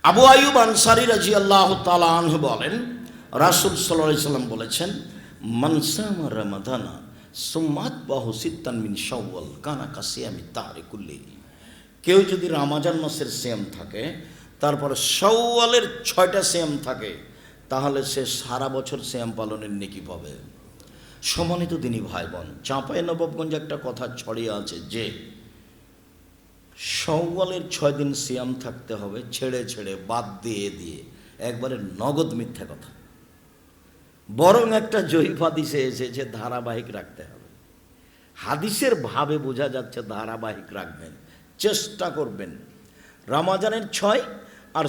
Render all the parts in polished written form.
আবু আইয়ুব আনসারী রাদিয়াল্লাহু তাআলা আনহু বলেন, রাসূল সাল্লাল্লাহু আলাইহি সাল্লাম বলেছেন, মান সামা রমাদানা সুম্মা আতবাহু সিত্তান মিন শাওয়াল কানা কাসিয়ামি দাহরি কুল্লিহি। কেউ যদি রমজান মাসের সিয়াম থাকে, তারপর শাওয়ালের 6টা সিয়াম থাকে, তাহলে সে সারা বছর সিয়াম পালনের নেকি পাবে। সম্মানিত দিনী ভাই বোন, চাঁপাইনবাবগঞ্জে একটা কথা ছড়িয়ে আছে যে শাওয়ালের 6 দিন সিয়াম থাকতে হবে, ছেড়ে ছেড়ে বাদ দিয়ে দিয়ে, একবারে নগদ মিথ্যা কথা। বরং একটা জয়ীফ হাদিসে এসেছে ধারাবাহিক রাখতে হবে। হাদিসের ভাবে বোঝা যাচ্ছে ধারাবাহিক রাখবেন, চেষ্টা করবেন। রমজানের 6 আর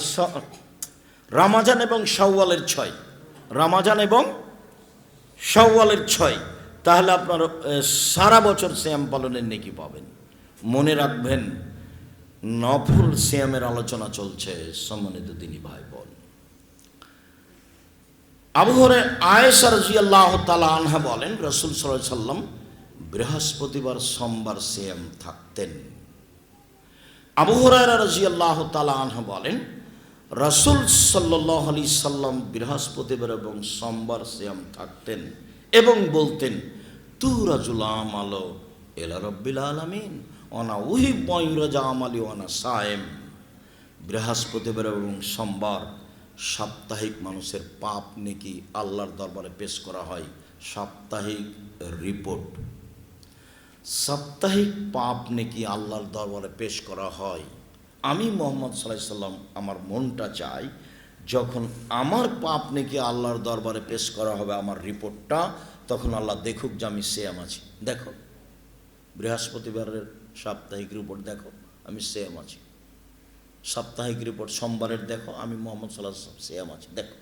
রমজান এবং শাওয়ালের 6, রমজান এবং শাওয়ালের 6, তাহলে আপনার সারা বছর সিয়াম পালনের নেকি পাবেন। মনে রাখবেন, নফল সিয়ামের আলোচনা চলছে। সম্মানিত দিনী ভাই বোন, আবু হুরায়রা আয়েশা রাদিয়াল্লাহু তাআলা আনহা বলেন, রাসূল সাল্লাল্লাহু আলাইহি সাল্লাম বৃহস্পতিবার সোমবার সিয়াম থাকতেন। আবু হুরায়রা রাদিয়াল্লাহু তাআলা আনহু বলেন, রাসূল সাল্লাল্লাহু আলাইহি সাল্লাম বৃহস্পতিবার এবং সোমবার সিয়াম থাকতেন এবং বলতেন, তুরাজুল আমালু ইলা রাব্বিল আলামিন ওয়ানা উহিব্বু আন ইউরাজা আমালি ওয়ানা সায়েম। বৃহস্পতিবার এবং সোমবার সাপ্তাহিক মানুষের পাপ নেকি আল্লাহর দরবারে পেশ করা হয়। সাপ্তাহিক রিপোর্ট, সাপ্তাহিক পাপ নেকি আল্লাহর দরবারে পেশ করা হয়। আমি মুহাম্মদ সাল্লাল্লাহু আলাইহি সাল্লাম, আমার মনটা চাই যখন আমার পাপ নেকি আল্লাহর দরবারে পেশ করা হবে, আমার রিপোর্টটা, তখন আল্লাহ দেখুক যে আমি সিয়াম আছি। দেখো বৃহস্পতিবারের সাপ্তাহিক রিপোর্ট, দেখো আমি সিয়াম আছি। সাপ্তাহিক রিপোর্ট সোমবারের, দেখো আমি মুহাম্মদ সাল্লাল্লাহু আলাইহি ওয়াসাল্লাম সিয়াম আছি। দেখো,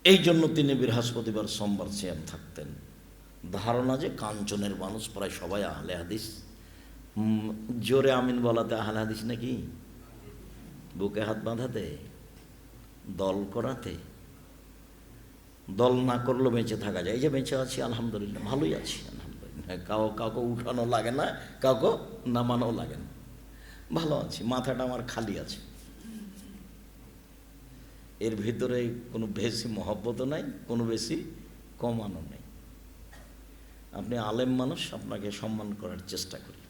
এই জন্য তিনি বৃহস্পতিবার সোমবার সিয়াম থাকতেন। ধারণা যে কাঞ্চনের মানুষ প্রায় সবাই আহলে হাদিস। জোরে আমিন বলাতে আহলে হাদিস নাকি? বুকে হাত বাঁধাতে, দল করাতে, দল না করলেও বেঁচে থাকা যায়। এই যে বেঁচে আছি আলহামদুলিল্লাহ, ভালোই আছি আলহামদুলিল্লাহ। কাউকে উঠানো লাগে না, কাউকে নামানো লাগে না, ভালো আছি, মাথাটা আমার খালি আছে। এর ভিতরে কোনো বেশি মহব্বতও নাই, কোনো বেশি কমানো নেই। আপনি আলেম মানুষ, আপনাকে সম্মান করার চেষ্টা করি।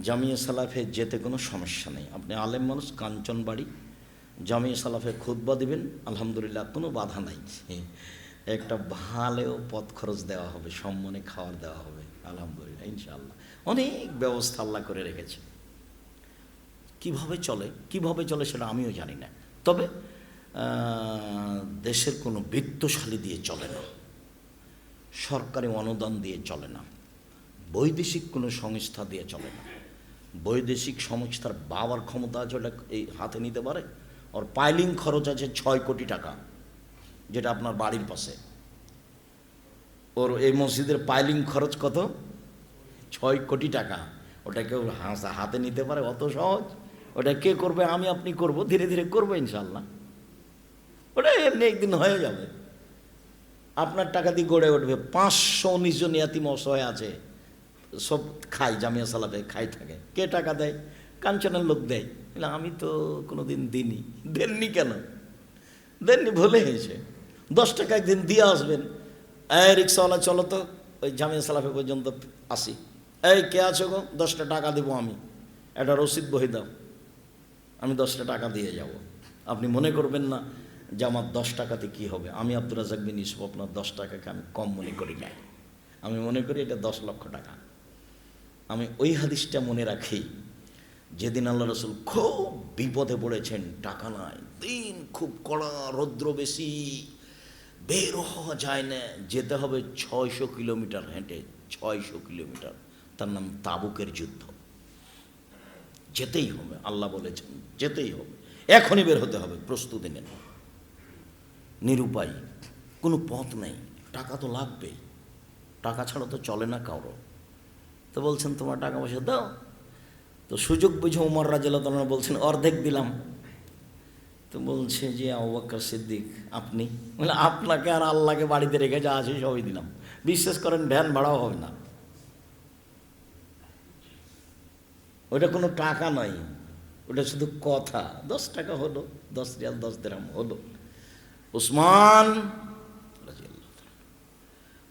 জামিয়া সালাফে যেতে কোনো সমস্যা নেই। আপনি আলেম মানুষ, কাঞ্চনবাড়ি জামিয়া সালাফে খুতবা দিবেন, আলহামদুলিল্লাহ, কোনো বাধা নাই। একটা ভালো পথ খরচ দেওয়া হবে, সম্মানে খাওয়ার দেওয়া হবে, আলহামদুলিল্লাহ, ইনশাআল্লাহ। অনেক ব্যবস্থা আল্লাহ করে রেখেছে। কিভাবে চলে সেটা আমিও জানি না, তবে দেশের কোনো বিত্তশালী দিয়ে চলে না, সরকারি অনুদান দিয়ে চলে না, বৈদেশিক কোনো সংস্থা দিয়ে চলে না। বৈদেশিক সংস্থার বাবার ক্ষমতা আছে, ওটা এই হাতে নিতে পারে। ওর পাইলিং খরচ আছে 6 কোটি টাকা, যেটা আপনার বাড়ির পাশে। ওর এই মসজিদের পাইলিং খরচ কত? 6 কোটি টাকা। ওটা কেউ হাতে নিতে পারে? অত সহজ? ওটা কে করবে? আমি আপনি করব, ধীরে ধীরে করবো ইনশাল্লাহ। ওটা এমনি একদিন হয়ে যাবে, আপনার টাকা দিয়ে গড়ে উঠবে। 519 জন ইয়াতিম অসহায় আছে, সব খাই, জামিয়া সালাফে খাই থাকে। কে টাকা দেয়? কাঞ্চনের লোক দেয়। আমি তো কোনো দিন দিইনি। দেননি কেন? দেননি, ভুলে হয়েছে। 10 টাকা একদিন দিয়ে আসবেন। এই রিক্সাওয়ালা, চলো তো ওই জামিয়া সালাফে পর্যন্ত আসি। এই কে আছো গো? 10টা টাকা দেবো আমি, একটা রসিদ বহি দাও, আমি 10টা টাকা দিয়ে যাব। আপনি মনে করবেন না যে আমার 10 টাকাতে কী হবে। আমি আব্দুর রাজ্জাক বিন ইউসুফ আপনার 10 টাকাকে আমি কম মনে করি না। আমি মনে করি এটা 10 লক্ষ টাকা। আমি ওই হাদিসটা মনে রাখি, যেদিন আল্লাহ রসুল খুব বিপদে পড়েছেন, টাকা নাই, দিন খুব কড়া, রৌদ্র বেশি, বের হওয়া যায় না, যেতে হবে 600 কিলোমিটার হেঁটে, 600 কিলোমিটার। তার নাম তাবুকের যুদ্ধ। যেতেই হবে, আল্লাহ বলেছেন যেতেই হবে, এখনই বের হতে হবে, প্রস্তুতি নেন। নিরুপায়, কোনো পথ নেই, টাকা তো লাগবেই, টাকা ছাড়া তো চলে না কারো। তো বলছেন তোমার টাকা পয়সা দাও। তো সুযোগ বুঝে ওমর রাদিয়াল্লাহু তাআলা বলছেন অর্ধেক দিলাম। তো বলছে যে আবু বকর সিদ্দিক আপনি? বলে আপনাকে আর আল্লাহকে বাড়িতে রেখে যা আছে সবই দিলাম। বিশ্বাস করেন ভ্যান ভাড়াও হবে না। ওটা কোনো টাকা নয়, ওটা শুধু কথা। 10 টাকা হলো, 10 রিয়াল 10 দিরহাম হলো। উসমান,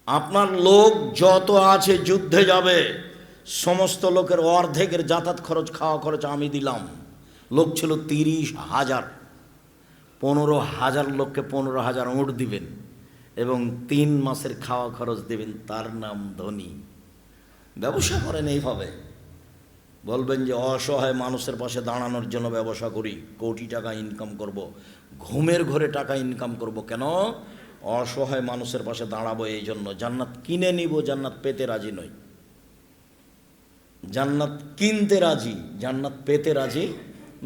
আপনার লোক যত আছে যুদ্ধে যাবে, সমস্ত লোকের অর্ধেকের যাতায়াত খরচ, খাওয়া খরচ আমি দিলাম। লোক ছিল 30,000, 15,000 লোককে 15,000 উট দিবেন এবং 3 মাসের খাওয়া খরচ দিবেন। তার নাম ধনী। ব্যবসা করেন এইভাবে, বলবেন যে অসহায় মানুষের পাশে দাঁড়ানোর জন্য ব্যবসা করি, কোটি টাকা ইনকাম করব, ঘুমের ঘরে টাকা ইনকাম করব। কেন? অসহায় মানুষের পাশে দাঁড়াবো এই জন্য। জান্নাত কিনে নিব, জান্নাত পেতে রাজি নই। জান্নাত কিনতে রাজি, জান্নাত পেতে রাজি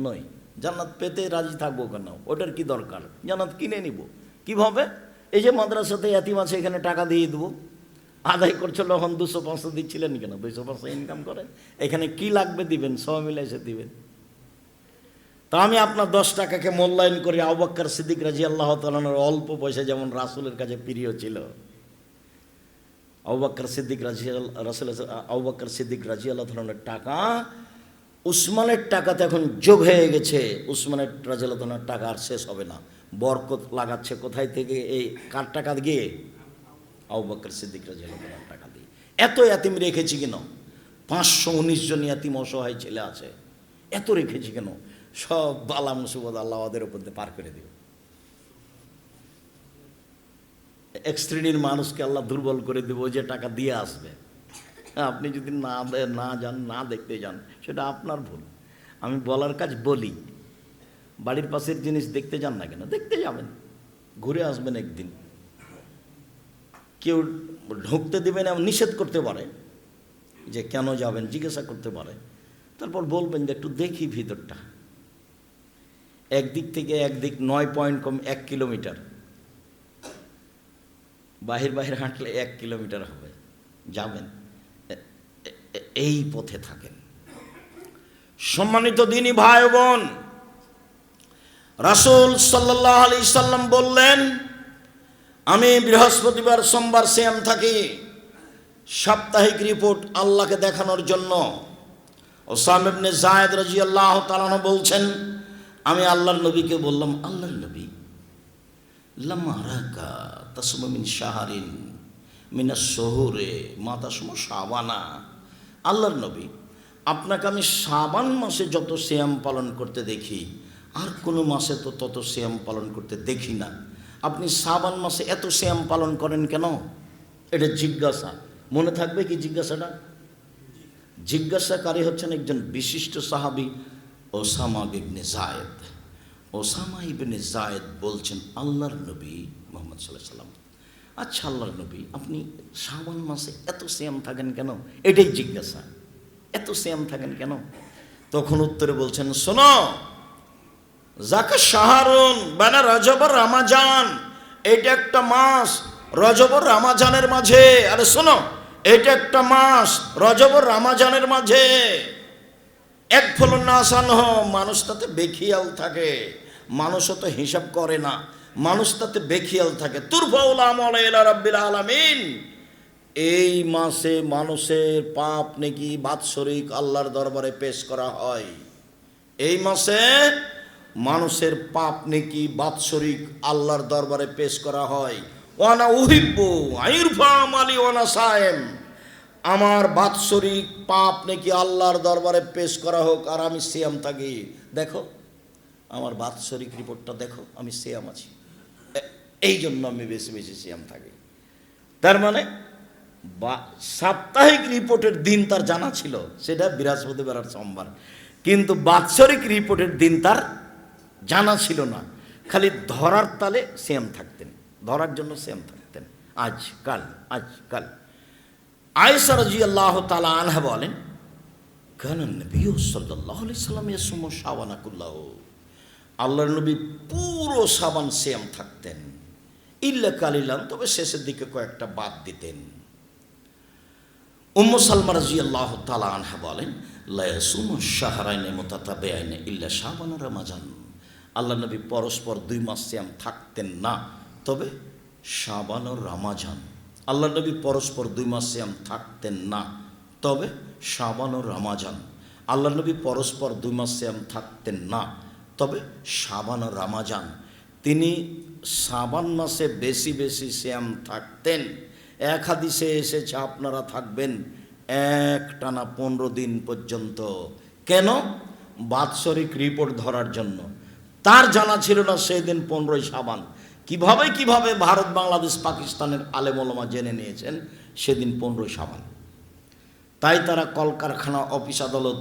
নই। জান্নাত পেতে রাজি থাকবো কেন? ওটার কি দরকার? জান্নাত কিনে নিব। কিভাবে? এই যে মাদ্রাসাতে এতিম আছে, এখানে টাকা দিয়ে দেবো। আদায় করছিল তখন 200-500 দিচ্ছিলেন কেন? 200-500 ইনকাম করেন, এখানে কি লাগবে দিবেন, সব মিলে এসে দিবেন। তা আমি আপনার 10 টাকাকে মূল্যায়ন করি। আবু বকর সিদ্দিক রাদিয়াল্লাহু তাআলার অল্প পয়সা যেমন রাসূলের কাছে প্রিয় ছিল, আবু বকর সিদ্দিক রাদিয়াল্লাহু তাআলার টাকা উসমানের টাকাতে এখন যোগ হয়ে গেছে। উসমানের রাদিয়াল্লাহু তাআলার টাকা আর শেষ হবে না। বরকত লাগাচ্ছে কোথায় থেকে? এই কার টাকা দিয়ে? আবু বকর সিদ্দিক রাদিয়াল্লাহু তাআলার টাকা দিয়ে। এত এতিম রেখেছি কেন? 519 জন এতিম অসহায় ছেলে আছে, এত রেখেছি কেন? সব বালা মুসিবত আল্লাহ ওদের উপর দিয়ে পার করে দেবে। এক শ্রেণীর মানুষকে আল্লাহ দুর্বল করে দেবে, ওই যে টাকা দিয়ে আসবে। আপনি যদি না যান, না দেখতে যান, সেটা আপনার ভুল। আমি বলার কাজ বলি। বাড়ির পাশের জিনিস দেখতে যান না কেন? দেখতে যাবেন, ঘুরে আসবেন একদিন। কেউ ঢুকতে দেবেন এমন নিষেধ করতে পারে, যে কেন যাবেন জিজ্ঞাসা করতে পারে। তারপর বলবেন যে একটু দেখি ভিতরটা। একদিক থেকে একদিক 9 পয়েন্ট কম 1 কিলোমিটার, বাহির হাঁটলে 1 কিলোমিটার হবে। যাবেন, এই পথে থাকেন। সম্মানিত দিনী ভাই বোন, রাসূল সাল্লাল্লাহু আলাইহি সাল্লাম বললেন, আমি বৃহস্পতিবার সোমবার সিয়াম থাকি, সাপ্তাহিক রিপোর্ট আল্লাহকে দেখানোর জন্য। উসামা ইবনে যায়েদ রাদিয়াল্লাহু তাআলা বলছেন, আমি আল্লাহর নবীকে বললাম, আল্লাহর নবী, লাম আরাকা তাসুমু মিন শাহরিন মিনাস শুহুরে মা তাসুমু শাবানা। আল্লাহর নবী, আপনাকে আমি শাবান মাসে যত সিয়াম পালন করতে দেখি, আর কোনো মাসে তো তত সিয়াম পালন করতে দেখি না। আপনি শাবান মাসে এত সিয়াম পালন করেন কেন? এটা জিজ্ঞাসা। মনে থাকবে কি জিজ্ঞাসাটা? জিজ্ঞাসাকারী হচ্ছেন একজন বিশিষ্ট সাহাবী, ওসামা ইবনে যায়েদ। ওসামা ইবনে যায়েদ বলছেন, আল্লাহর নবী মুহাম্মদ সাল্লাল্লাহু আলাইহি সাল্লাম, আচ্ছা আল্লাহর নবী, আপনি শাবান মাসে এত সিয়াম থাকেন কেন? এটাই জিজ্ঞাসা, এত সিয়াম থাকেন কেন? তখন উত্তরে বলছেন, শোনো, যাকা শাহরুন বানা রজব আর রমাজান, এটা একটা মাস রজব আর রমাজানের মাঝে। আরে শোনো, এটা একটা মাস রজব আর রমাজানের মাঝে। এক ফলন না আসান হ, মানুষ তাতে বেখিয়াল থাকে। মানুষও তো হিসাব করে না, মানুষ তাতে বেখিয়াল থাকে। তুরফাউল আমল ইলা রাব্বিল আলামিন। এই মাসে মানুষের পাপ নেকি বাৎসরিক আল্লাহর দরবারে পেশ করা হয়। এই মাসে মানুষের পাপ নেকি বাৎসরিক আল্লাহর দরবারে পেশ করা হয়। ওয়ানা উহিব্বু আইরফা আমালি ওয়ানা সায়েম, আমার বাৎসরিক পাপ নাকি আল্লাহর দরবারে পেশ করা হোক আর আমি সিয়াম থাকি। দেখো আমার বাৎসরিক রিপোর্টটা দেখো, আমি সিয়াম আছি, এই জন্য আমি বেশি বেশি সিয়াম থাকি। তার মানে সাপ্তাহিক রিপোর্টের দিন তার জানা ছিল, সেটা বৃহস্পতিবার আর সোমবার, কিন্তু বাৎসরিক রিপোর্টের দিন তার জানা ছিল না। খালি ধরার তালে সিয়াম থাকতেন, ধরার জন্য সিয়াম থাকতেন, আজ কাল আজ কাল। আয়েশা রাদিয়াল্লাহু তাআলা আনহা বলেন, কানা নবী সাল্লাল্লাহু আলাইহি সাল্লাম ইয়াসুমু শাবানা কুল্লাহু, আল্লাহর নবী পুরো শাবান সিয়াম থাকতেন, ইল্লা কালিলান, তবে শেষের দিকে কয়েকটা বাদ দিতেন। উম্মু সালমা রাদিয়াল্লাহু তাআলা আনহা বলেন, লা ইয়াসুমু শাহরাইনি মুতাতাবিআইনি ইল্লা শাবান ওয়া রমাজান, আল্লাহর নবী পরস্পর 2 মাস সিয়াম থাকতেন না, তবে শাবান ও রমাজান। আল্লাহর নবী পরস্পর 2 মাস সিয়াম থাকতেন না, তবে শাবান ও রমাজান। আল্লাহ নবী পরস্পর 2 মাস সিয়াম থাকতেন না, তবে শাবান ও রমাজান তিনি শাবান মাসে বেশি বেশি সিয়াম থাকতেন। এক হাদিসে এসেছে আপনারা থাকবেন একটানা 15 দিন পর্যন্ত। কেন? বাৎসরিক রিপোর্ট ধরার জন্য। তার জানা ছিল না সেই দিন 15ই শাবান। কিভাবে ভারত, বাংলাদেশ, পাকিস্তানের আলেম ওলামা জেনে নিয়েছেন সেদিন 15ই শাবান। তাই তারা কলকারখানা, অফিস আদালত,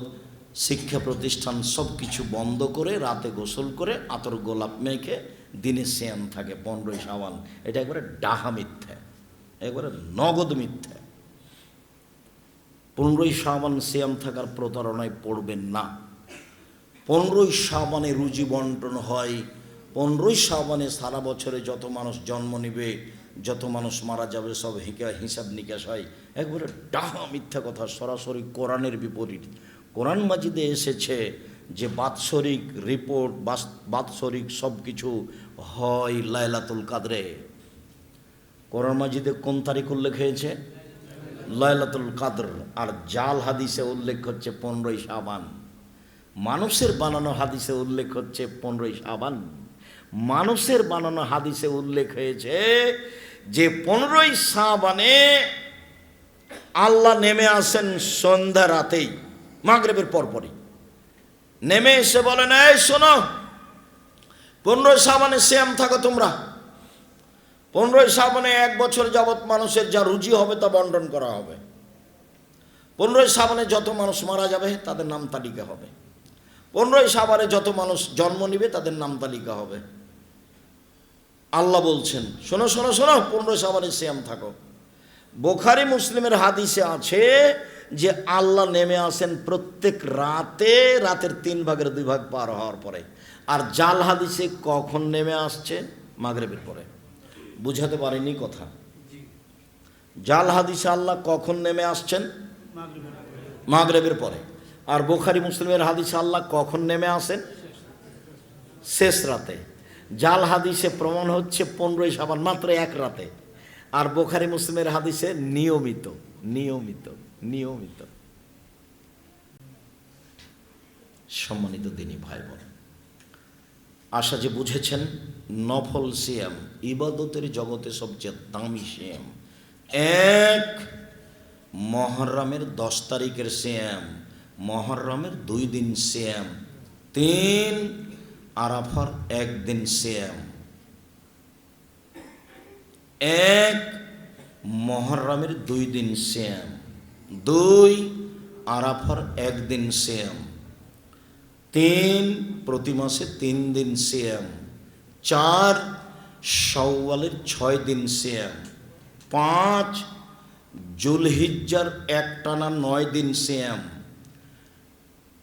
শিক্ষা প্রতিষ্ঠান সব কিছু বন্ধ করে রাতে গোসল করে আতর গোলাপ মেখে দিনে সিয়াম থাকে 15ই শাবান। এটা একবারে ডাহা মিথ্যা, একবারে নগদ মিথ্যা। 15ই শাবান সিয়াম থাকার প্রতারণায় পড়বেন না। 15ই শাবানে রুজি বন্টন হয়। 15ই শাবানে সারা বছরে যত মানুষ জন্ম নেবে, যত মানুষ মারা যাবে, সব হিসাব নিকাশ হয়। একবারে ডাহা মিথ্যা কথা, সরাসরি কোরআনের বিপরীত। কোরআন মাজিদে এসেছে যে বাৎসরিক রিপোর্ট, বাৎসরিক সব কিছু হয় লাইলাতুল কাদরে। কোরআন মাজিদে কোন তারিখ উল্লেখ হয়েছে? লাইলাতুল কাদর। আর জাল হাদিসে উল্লেখ হচ্ছে 15ই শাবান। মানুষের বানানো হাদিসে উল্লেখ হচ্ছে 15ই শাবান। মানুষের বানানো হাদিসে উল্লেখ হয়েছে যে 15ই শাবানে আল্লাহ নেমে আসেন সন্ধ্যা রাতেই, মাগরিবের পরপরই নেমে এসে বলেন, এই শোনো, 15ই শাবানে সিয়াম থাকো তোমরা। 15ই শাবানে 1 বছর যাবৎ মানুষের যা রুজি হবে তা বন্টন করা হবে। 15ই শাবানে যত মানুষ মারা যাবে তাদের নাম তালিকা হবে। 15ই শাবানে যত মানুষ জন্ম নিবে তাদের নাম তালিকা হবে। আল্লাহ বলছেন, শোনো শোনো শোনো, 15ই শাবানে সিয়াম থাকো। বুখারী মুসলিমের হাদিসে আছে যে আল্লাহ নেমে আসেন প্রত্যেক রাতে, রাতের 3 ভাগের 2 ভাগ পার হওয়ার পরে। আর জাল হাদিসে কখন নেমে আসছে? মাগরিবের পরে। বুঝাতে পারিনি কথা? জাল হাদিসে আল্লাহ কখন নেমে আসছেন? মাগরিবের পরে। আর বুখারী মুসলিমের হাদিসে আল্লাহ কখন নেমে আসেন? শেষ রাতে। জাল হাদিসে প্রমাণ হচ্ছে 15ই শাবান মাত্র 1 রাতে। আর বুখারী মুসলিমের হাদিসে নিয়মিত নিয়মিত নিয়মিত। সম্মানিত দিনী ভাই বোন, আশা যে বুঝেছেন নফল সিয়াম ইবাদতের জগতে সবচেয়ে দামি সিয়াম। 1 মুহররমের 10 তারিখের সিয়াম, মুহররমের 2 দিন সিয়াম। 3 আরাফার 1 দিন সিয়াম। 1 মুহররমের 2 দিন সিয়াম, 2 আরাফার 1 দিন সিয়াম, 3 প্রতি মাসে 3 দিন সিয়াম, 4 শাওয়ালের 6 দিন সিয়াম, 5 জুলহিজ্জার একটানা 9 দিন সিয়াম,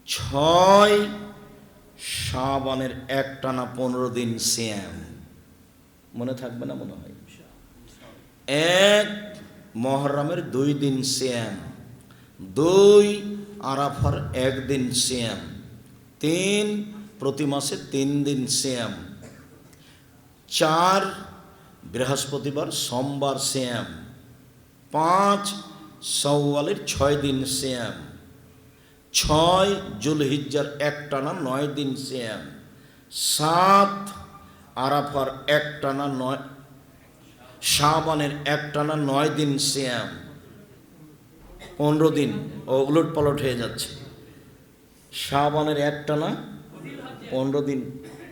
6 শাবানের একটানা 15 দিন সিয়াম। মনে থাকবে না মনে হয়? 1 মুহররমের 2 দিন সিয়াম, 2 আরাফার 1 দিন সিয়াম, 3 প্রতি মাসে 3 দিন সিয়াম, 4 বৃহস্পতিবার সোমবার সিয়াম, 5 শাওয়ালের 6 দিন সিয়াম, 6 জুলহিজ্জার একটানা 9 দিন সিয়াম, 7 আরাফার একটানা 9, শাবানের একটানা 9 দিন সিয়াম। 15 দিন ও উলট পালট হয়ে যাচ্ছে। শাবানের একটানা 15 দিন,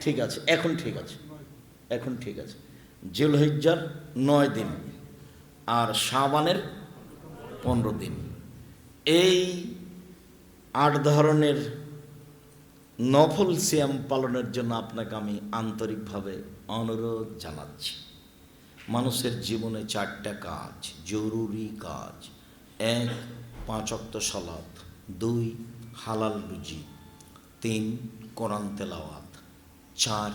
ঠিক আছে, এখন ঠিক আছে, এখন ঠিক আছে। জুলহিজ্জার 9 দিন আর শাবানের 15 দিন। এই 8 ধরনের নফল সিয়াম পালনের জন্য আপনাকে আমি আন্তরিকভাবে অনুরোধ জানাচ্ছি। মানুষের জীবনে 4টা কাজ, জরুরি কাজ। 1 5 ওয়াক্ত সালাত, 2 হালাল রুজি, 3 কোরআন তেলাওয়াত, 4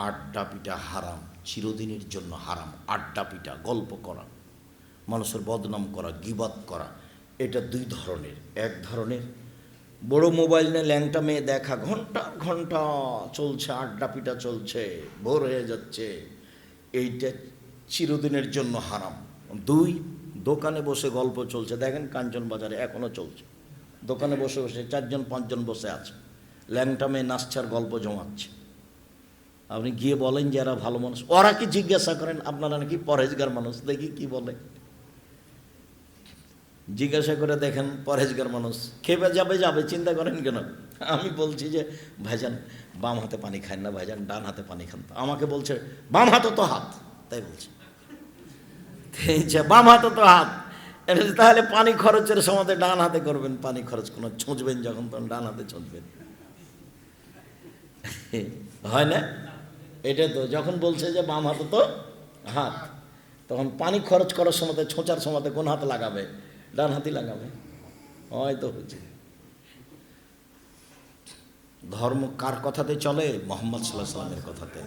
আড্ডা পিটা হারাম, চিরদিনের জন্য হারাম। আড্ডা পিটা, গল্প করা, মানুষের বদনাম করা, গীবাত করা, এটা 2 ধরনের। 1 ধরনের বড় মোবাইল নিয়ে ল্যাংটা মেয়ে দেখা, ঘন্টা ঘন্টা চলছে, আড্ডা পিটা চলছে, ভোর হয়ে যাচ্ছে, এইটা চিরদিনের জন্য হারাম। 2 দোকানে বসে গল্প চলছে, দেখেন কাঞ্চন বাজারে এখনো চলছে, দোকানে বসে বসে 4জন 5জন বসে আছে, ল্যাংটা মেয়ে নাচছে আর গল্প জমাচ্ছে। আপনি গিয়ে বলেন যে এরা ভালো মানুষ, ওরা কি জিজ্ঞাসা করেন আপনারা নাকি পরহেজগার মানুষ, দেখি কি বলে, জিজ্ঞাসা করে দেখেন পরহেজগার মানুষ, খেপে যাবে যাবে, চিন্তা করেন কেন? আমি বলছি যে ভাইজান বাম হাতে পানি খান না, ভাইজান ডান হাতে পানি খান। আমাকে বলছে বাম হাতে তো হাত, তাই বলছে বাম হাতে তো হাত, তাহলে পানি খরচের সময় ডান হাতে করবেন, পানি খরচ কোনো ছুঁচবেন যখন তখন ডান হাতে ছুঁচবেন, হয় না? এটা তো যখন বলছে যে বাম হাতে তো হাত, তখন পানি খরচ করার সময় ছোঁচার সময় কোন হাত লাগাবে? ডান হাতই লাগাবে, হয়তো হচ্ছে। ধর্ম কার কথাতে চলে? মুহাম্মদ সাল্লাল্লাহু আলাইহি ওয়াসাল্লামের কথাতে।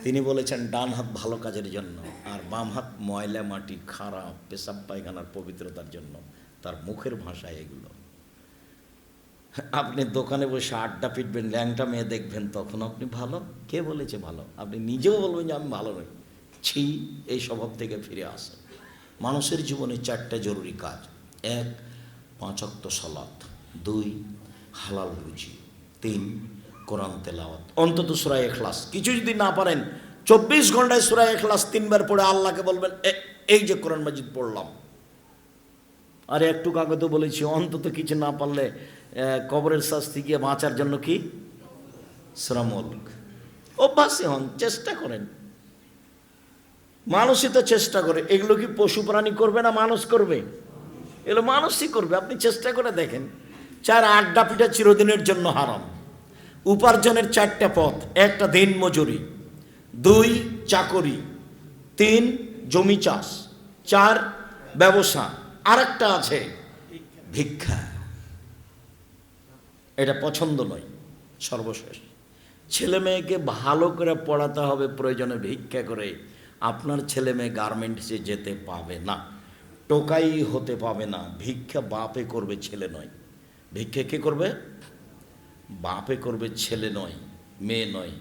তিনি বলেছেন ডান হাত ভালো কাজের জন্য, আর বাম হাত ময়লা মাটি খারাপ পেশাব পায়খানার পবিত্রতার জন্য। তার মুখের ভাষায় এগুলো। আপনি দোকানে বসে আড্ডা পিটবেন, ল্যাংটা মেয়ে দেখবেন, তখন আপনি ভালো? কে বলেছে ভালো? আপনি নিজেও বলবেন যে আমি ভালো নই। ছি, এই স্বভাব থেকে ফিরে আসে। মানুষের জীবনে 4টা জরুরি কাজ: 1 5 ওয়াক্ত সালাত, 2 হালাল রুজি, 3 কোরআন তেলাওয়াত, অন্তত সূরা ইখলাস। কিছু যদি না পারেন 24 ঘন্টায় সূরা ইখলাস 3 বার পড়ে আল্লাহকে বলবেন এই যে কোরআন মাজিদ পড়লাম। আরে একটু আগে তো বলেছি অন্তত কিছু না পারলে কবরের শাস্তি গিয়ে বাঁচার জন্য কি সূরা মুলক অভ্যাসী হন, চেষ্টা করেন। মানুষই তো চেষ্টা করে, এগুলো কি পশু প্রাণী করবে না মানুষ করবে? এগুলো মানুষই করবে। আপনি চেষ্টা করে দেখেন। 4 আড্ডা পিঠা চিরদিনের জন্য হারাম। উপার্জনের 4টা পথ: 1 দিন মজুরি, 2 চাকরি, 3 জমি চাষ, 4 ব্যবসা, আরেকটা আছে ভিক্ষা। এটা পছন্দ নয়। সর্বশেষ ছেলে মেয়েকে ভালো করে পড়াতে হবে, প্রয়োজনে ভিক্ষা করে। আপনার ছেলে মেয়ে গার্মেন্টসে যেতে পাবে না, টোকাই হতে পাবে না। ভিক্ষা বাপে করবে, ছেলে নয়। ভিক্ষা কে করবে? বাপে করবে, ছেলে নয়, মেয়ে নয়।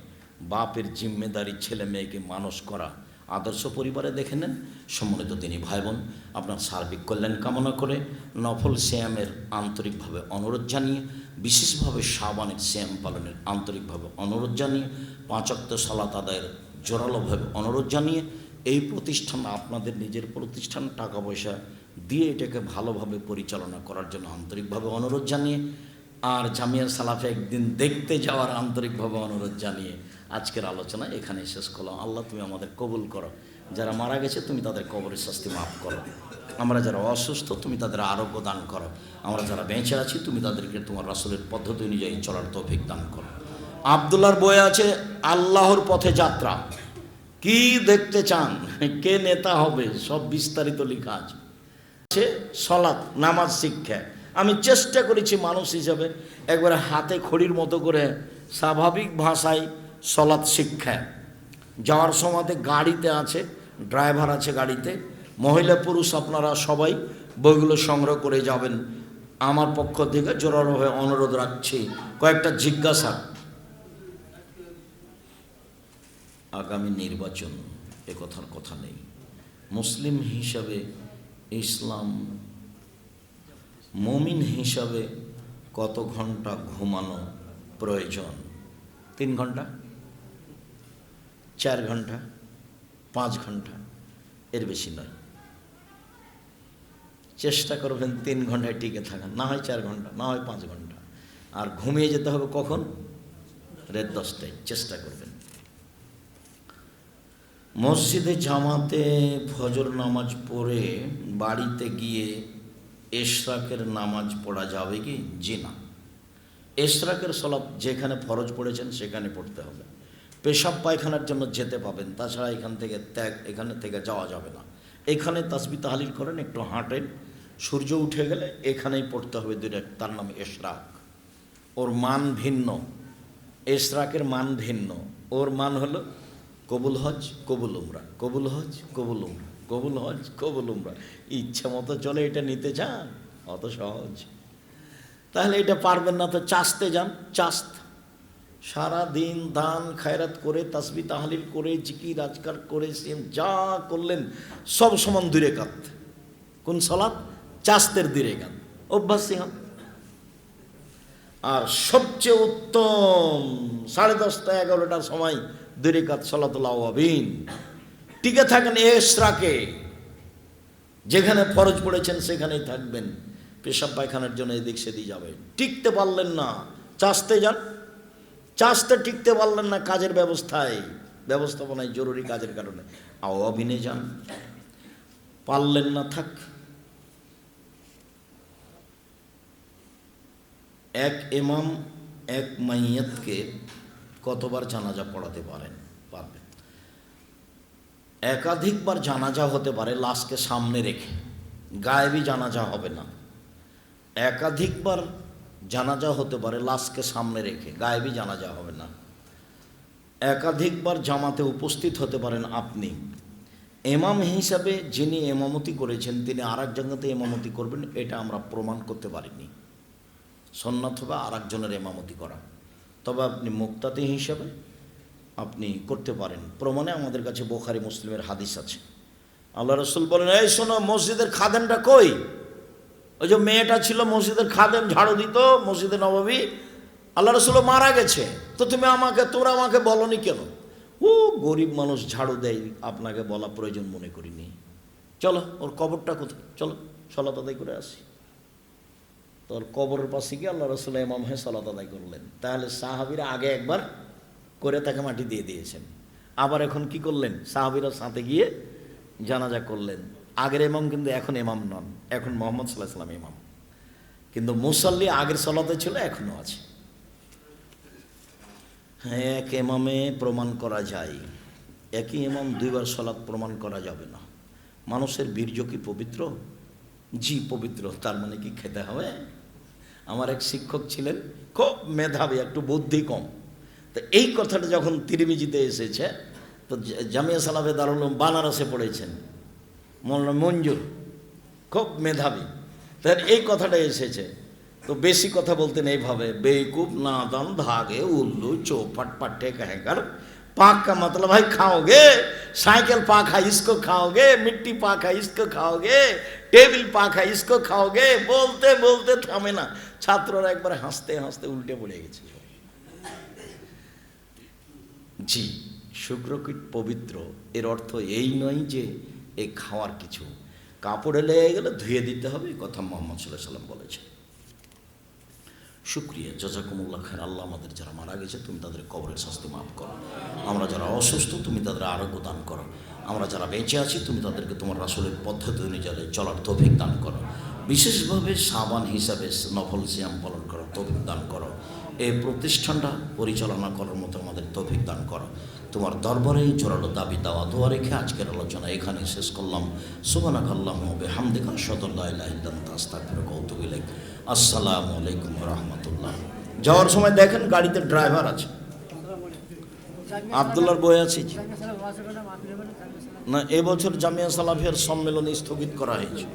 বাপের জিম্মেদারি ছেলে মেয়েকে মানুষ করা। আদর্শ পরিবারে দেখে নেন। সম্মানিত দিনী ভাই বোন, আপনার সার্বিক কল্যাণ কামনা করে নফল সিয়ামের আন্তরিকভাবে অনুরোধ জানিয়ে, বিশেষভাবে শাবানের সিয়াম পালনের আন্তরিকভাবে অনুরোধ জানিয়ে, 5 ওয়াক্ত সালাত আদায়ের জোরালোভাবে অনুরোধ জানিয়ে, এই প্রতিষ্ঠান আপনাদের নিজের প্রতিষ্ঠান, টাকা পয়সা দিয়ে এটাকে ভালোভাবে পরিচালনা করার জন্য আন্তরিকভাবে অনুরোধ জানিয়ে, আর জামিয়া সালাফে একদিন দেখতে যাওয়ার আন্তরিকভাবে অনুরোধ জানিয়ে আজকের আলোচনা এখানে শেষ করলাম। আল্লাহ তুমি আমাদের কবুল করো। যারা মারা গেছে তুমি তাদের কবরের শাস্তি মাফ করো। আমরা যারা অসুস্থ তুমি তাদের আরোগ্য দান করো। আমরা যারা বেঁচে আছি তুমি তাদেরকে তোমার রাসূলের পদ্ধতি অনুযায়ী চলার তৌফিক দান করো। আব্দুল্লাহর বইয়ে আছে আল্লাহর পথে যাত্রা। কি দেখতে চান, কে নেতা হবে, সব বিস্তারিত লেখা আছে। সালাত নামাজ শিক্ষা। আমি চেষ্টা করেছি মানুষ হিসাবে একবারে হাতে খড়ির মতো করে স্বাভাবিক ভাষায় সালাত শিক্ষা। যাওয়ার সময়তে গাড়িতে আছে, ড্রাইভার আছে গাড়িতে, মহিলা পুরুষ আপনারা সবাই বইগুলো সংগ্রহ করে যাবেন। আমার পক্ষ থেকে জোরালোভাবে অনুরোধ রাখছি। কয়েকটা জিজ্ঞাসা। আগামী নির্বাচন, এ কথার কথা নেই। মুসলিম হিসাবে, ইসলাম মুমিন হিসাবে কত ঘন্টা ঘুমানো প্রয়োজন? 3 ঘন্টা, 4 ঘন্টা, 5 ঘন্টা, এর বেশি নয়। চেষ্টা করবেন 3 ঘন্টায় টিকে থাকা, না হয় 4 ঘন্টা, না হয় 5 ঘন্টা। আর ঘুমিয়ে যেতে হবে কখন? রাত 10টায় চেষ্টা করবেন। মসজিদে জামাতে ফজর নামাজ পড়ে বাড়িতে গিয়ে এশরাকের নামাজ পড়া যাবে কি? জি না। এশরাকের সালাত যেখানে ফরজ পড়েছেন সেখানে পড়তে হবে। পেশাব পায়খানার জন্য যেতে পাবেন, তাছাড়া এখানে থেকে যাওয়া যাবে না। এখানে তাসবিহ তাহলিল করেন, একটু হাঁটেন, সূর্য উঠে গেলে এখানেই পড়তে হবে 2 রাকাত। তার নাম এশরাক। ওর মান ভিন্ন। এশরাকের মান ভিন্ন। ওর মান হলো কবুল হজ, কবুল উমরা, কবুল হজ, কবুল উমরা, কবুল হজ, কবুল উমরা। ইচ্ছা মতো চলে। এটা নিতে চান? অত সহজ। তাহলে এটা পারবেন না তো চাষতে যান। চাস্ত সারা দিন দান খায়রাত করে, তাসবিহ তাহলিল করে, জিকির আজকার করে, সিম যা করলেন সব সমান 2 রাকাত। কোন সালাত? চাস্তের 2 রাকাত। অভ্যাসী হন। আর সবচেয়ে উত্তম 10:30 11টার সময় 2 রাকাত সালাতুল আওয়াবিন। টিকে থাকেন এশরাকে, যেখানে ফরজ পড়েছেন সেখানেই থাকবেন। পেশাব পায়খানার জন্য এদিক সেদিক যাবেন। টিকতে পারলেন না, চাষতে যান। চাষতে টিকতে পারলেন না, কাজের ব্যবস্থাপনায় জরুরি কাজের কারণে আওয়াবিনে যান। পারলেন না, থাক। এক ইমাম এক মাইয়াতকে কতবার জানাজা পড়াতে পারবেন? একাধিকবার জানাজা হতে পারে লাশকে সামনে রেখে, গায়েবী জানাজা হবে না। একাধিকবার জানাজা হতে পারে লাশকে সামনে রেখে, গায়েবী জানাজা হবে না। একাধিকবার জামাতে উপস্থিত হতে পারেন আপনি। ইমাম হিসাবে যিনি ইমামতি করেছেন তিনি আর এক জায়গাতে ইমামতি করবেন, এটা আমরা প্রমাণ করতে পারিনি। সুন্নাত হবে আর একজনের ইমামতি করা, তবে আপনি মুক্তাদি হিসাবে আপনি করতে পারেন। প্রমাণে আমাদের কাছে বুখারী মুসলিমের হাদিস আছে। আল্লাহ রাসূল বলেন, এই শোনো, মসজিদের খাদেমটা কই? ওই যে মেয়েটা ছিল মসজিদের খাদেম, ঝাড়ু দিত মসজিদে নববী, আল্লাহ রাসূল মারা গেছে, তো তোমরা আমাকে বলনি কেন? ও গরিব মানুষ, ঝাড়ু দেয়, আপনাকে বলা প্রয়োজন মনে করিনি। চলো, ওর কবরটা কোথায়, চলো সালাত আদায় করে আসি। তোর কবরের পাশে গিয়ে আল্লাহ রাসূল ইমাম হয়ে সালাত আদায় করলেন। তাহলে সাহাবীরা আগে একবার করে তাকে মাটি দিয়ে দিয়েছেন, আবার এখন কি করলেন? সাহাবীরা সাথে গিয়ে জানাজা করলেন। আগের ইমাম কিন্তু এখন ইমাম নন, এখন মুহাম্মদ সাল্লাল্লাহু আলাইহি ওয়াসাল্লাম ইমাম। কিন্তু মুসাল্লি আগের সালাতে ছিল, এখনো আছে। হ্যাঁ, এক ইমামে প্রমাণ করা যায়, একই ইমাম 2 বার সালাত প্রমাণ করা যাবে না। মানুষের বীর্য কি পবিত্র? জি পবিত্র। তার মানে কি খেতে হবে? আমার এক শিক্ষক ছিলেন, খুব মেধাবী, একটু বুদ্ধি কম। তো এই কথাটা যখন তিরমিজিতে এসেছে, তো জামিয়া সালাফে দারুল উলুম বানারসে পড়েছেন, মৌলানা মঞ্জুর, খুব মেধাবী। তার এই কথাটা এসেছে, তো বেশি কথা বলতেন এইভাবে, বেকুব নাদান ধাগে উল্লু চৌপট पट्टे कहकर पाक का मतलब भाई खाओगे, साइकिल पाक है इसको खाओगे, मिट्टी पाक है इसको खाओगे, टेबिल पाक है इसको खाओगे, बोलते बोलते থামে না। ছাত্ররা একবার হাসতে হাসতে উল্টে পড়ে গেছে। জি, শুক্রকীট পবিত্র, এর অর্থ এই নয় যে এই খাওয়ার কিছু। কাপড়ে লেগে গেলে ধুয়ে দিতে হবে, এই কথা মুহাম্মদ সাল্লাল্লাহু আলাইহি ওয়াসাল্লাম বলেছে। শুকরিয়া, জাযাকুমুল্লাহ খায়র। আল্লাহ আমাদের যারা মারা গেছে তুমি তাদের কবরের শাস্তি মাফ করো। আমরা যারা অসুস্থ তুমি তাদের আরোগ্য দান করো। আমরা যারা বেঁচে আছি তুমি তাদেরকে তোমার রাসূলের পদ্ধতি অনুযায়ী চলার তৌফিক দান করো। বিশেষভাবে শাবান হিসাবে নফল সিয়াম পালন করার তৌফিক দান করো। এই প্রতিষ্ঠানটা পরিচালনা করার মতো আমাদের তৌফিক দান করো। তোমার দরবারে জোরালো দাবি দাওয়া দোয়া রেখে আজকের আলোচনা এখানে শেষ করলাম। সুবহানাকাল্লাহুম্মা ওয়া বিহামদিকা আশহাদু আল্লা ইলাহা ইল্লা আনতা আস্তাগফিরুকা ওয়া আতুবু ইলাইক। আসসালামু আলাইকুম ওয়া রাহমাতুল্লাহ। যাওয়ার সময় দেখেন গাড়িতে ড্রাইভার আছে, আব্দুল্লাহর বই আছে না? এবছর জামিয়া সালাফিয়ার সম্মেলন স্থগিত করা হয়েছে,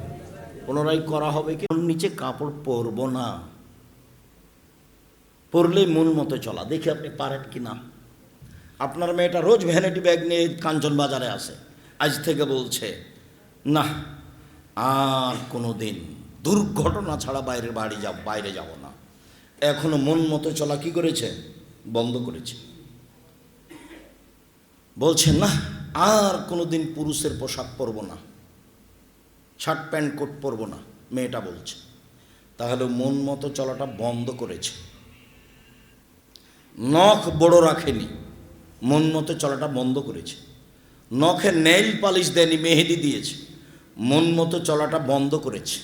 পুনরায় করা হবে। কি নিচে কাপড় পরবো না, পরলেই মন মতো চলা। দেখি আপনি পারেন কি না। আপনার মেয়েটা রোজ ভ্যানিটি ব্যাগ নিয়ে কাঞ্চন বাজারে আসে, আজ থেকে বলছে না আর কোনো দিন দুর্ঘটনা ছাড়া বাইরে যাব না। এখনো মন মতো চলা কি করেছে? বন্ধ করেছে। বলছে না আর কোনো দিন পুরুষের পোশাক পরব না, শার্ট প্যান্ট কোট পরব না, মেয়েটা বলছে। তাহলে মন মতো চলাটা বন্ধ করেছে। নখ বড় রাখেনি, মন মতো চলাটা বন্ধ করেছে। নখে নেইল পালিশ দেয়নি, মেহেদি দিয়েছে, মন মতো চলাটা বন্ধ করেছে।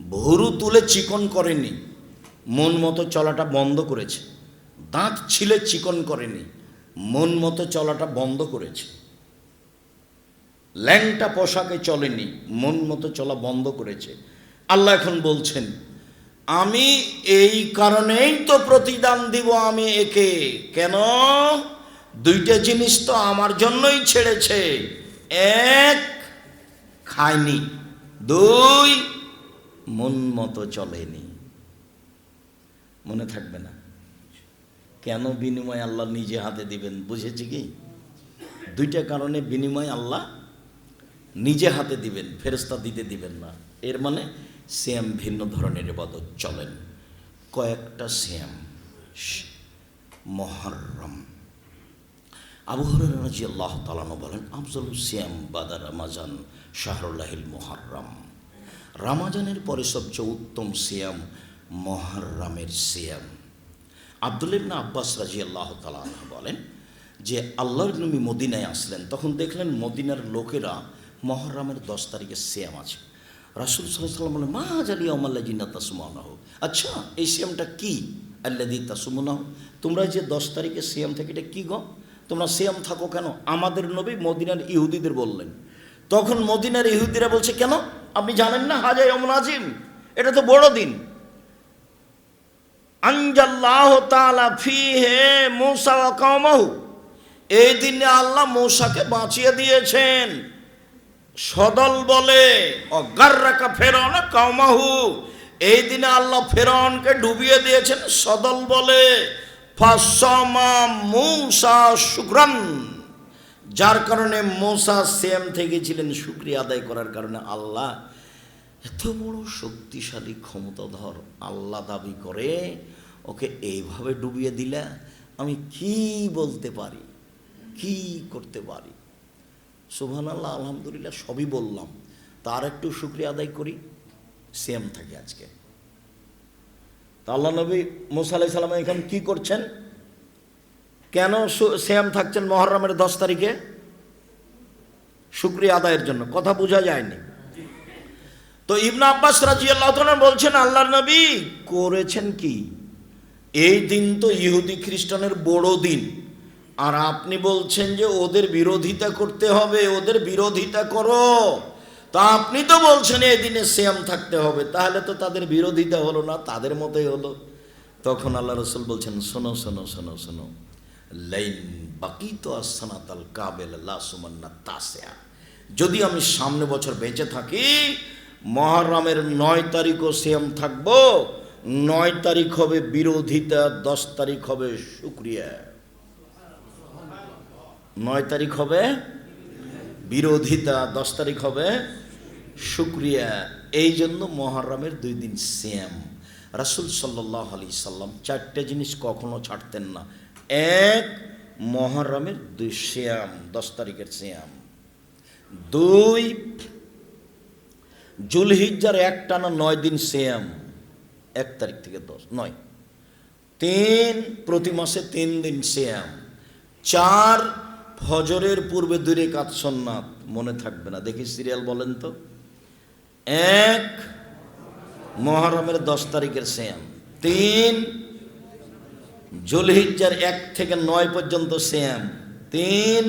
ভুরু তুলে চিকন করেনি, মন মতো চলাটা বন্ধ করেছে। দাঁত ছিলে চিকন করেনি, মন মতো চলাটা বন্ধ করেছে। ল্যাংটা পোশাকে চলেনি, মন মতো চলা বন্ধ করেছে। আল্লাহ এখন বলছেন আমি এই কারণেই তো প্রতিদান দিব আমি একে। কেন? 2টা জিনিস তো আমার জন্যই ছেড়েছে। 1 খায়নি, 2 মন মতো চলেনি। মনে থাকবে না? কেন বিনিময় আল্লাহ নিজে হাতে দিবেন? বুঝেছি কি? 2টা কারণে বিনিময় আল্লাহ নিজে হাতে দিবেন, ফেরেশতা দিতে দিবেন না। এর মানে সিয়াম ভিন্ন ধরনের ইবাদত। চলেন কয়েকটা সিয়াম মুহররম। আবু হুরায়রা রাদিয়াল্লাহু তাআলা আনহু বলেন, আফজালুস সিয়াম বাদা রমাজান শাহরুল্লাহিল মুহররম। রমাজানের পরে সবচেয়ে উত্তম সিয়াম মুহররমের সিয়াম। আব্দুল্লাহ ইবনে আব্বাস রাদিয়াল্লাহু তাআলা আনহু বলেন যে আল্লাহর নবী মদিনায় আসলেন, তখন দেখলেন মদিনার লোকেরা মুহররমের 10 তারিখে সিয়াম আছে। রাসূল সাল্লাল্লাহু আলাইহি ওয়াসাল্লাম বলেন, মা হাযাল ইয়াউমাল্লাযিনা তাসুমুনাহু, আচ্ছা এই সিয়ামটা কি? আল্লাযী তাসুমুনাহু, তোমরা যে 10 তারিখে সিয়াম থাকে এটা কি গো? তোমরা সিয়াম থাকো কেন? আমাদের নবী মদিনার ইহুদিদের বললেন। তখন মদিনার ইহুদিরা বলছে, কেন আপনি জানেন না হাজা ইয়াউমুল আযীম, এটা তো বড় দিন। আনজাল্লাহু তাআলা ফীহি মূসা ওয়া কওমাহু, এই দিনে আল্লাহ মূসাকে বাঁচিয়ে দিয়েছেন সদল বলে। অগাররাকা ফিরআউন কওমাহু, এই দিনে আল্লাহ ফিরআউনকে ডুবিয়ে দিয়েছেন সদল বলে। ফাসামা মূসা শুকরান, যার কারণে মূসা সিয়াম থেকেছিলেন শুকরিয়া আদায় করার কারণে। আল্লাহ এত বড় শক্তিশালী ক্ষমতাধর আল্লাহ দাবি করে ওকে এইভাবে ডুবিয়ে দিলে আমি কি বলতে পারি, কি করতে পারি? সুবহানাল্লাহ, আলহামদুলিল্লাহ সবই বললাম, তার একটু শুকরিয়া আদায় করি। সিয়াম থাকে আজকে। তা আল্লাহ নবী মূসা আলাইহিস সালাম এখন কি করছেন? কেন সিয়াম থাকছেন মুহররমের 10 তারিখে? শুকরিয়া আদায়ের জন্য। কথা বোঝা যায়নি তো? ইবনে আব্বাস রাদিয়াল্লাহু তাআলা বলছেন, আল্লাহর নবী করেছেন কি? এই দিন তো ইহুদি খ্রিস্টানের বড় দিন, আর আপনি বলছেন যে ওদের বিরোধিতা করতে হবে, ওদের বিরোধিতা করো। তা আপনি তো বলছেন এই দিনে সিয়াম থাকতে হবে, তাহলে তো তাদের বিরোধিতা হলো না, তাদের মতোই হলো। তখন আল্লাহ রাসূল বলছেন, শোনো শোনো শোনো শোনো, লাইন বাকিতু আসসানাতাল কাবিল লা সুমান্না তাসিয়া, যদি আমি সামনে বছর বেঁচে থাকি মুহররমের 9 তারিখও সিয়াম থাকবো। 9 তারিখ হবে বিরোধিতা, 10 তারিখ হবে শুকরিয়া। 9 তারিখ হবে বিরোধিতা, 10 তারিখ হবে শুকরিয়া। এই জন্য মুহররমের 2 দিন সিয়াম। রাসূল সাল্লাল্লাহু আলাইহি সাল্লাম 4টে জিনিস কখনো ছাড়তেন না। 1, মুহররমের 2 সিয়াম, 10 তারিখের সিয়াম। 2, জুলহিজ্জার একটানা 9 দিন সিয়াম, 1 তারিখ থেকে 10, 9। 3, প্রতি মাসে 3 দিন সিয়াম। 4, ফজরের পূর্বে 2 রাকাত সুন্নাত। মনে থাকবে না, দেখি সিরিয়াল বলেন তো। 1, মুহররমের 10 তারিখের সিয়াম। 3, জুলহিজ্জার 1 থেকে 9 পর্যন্ত সিয়াম। 3,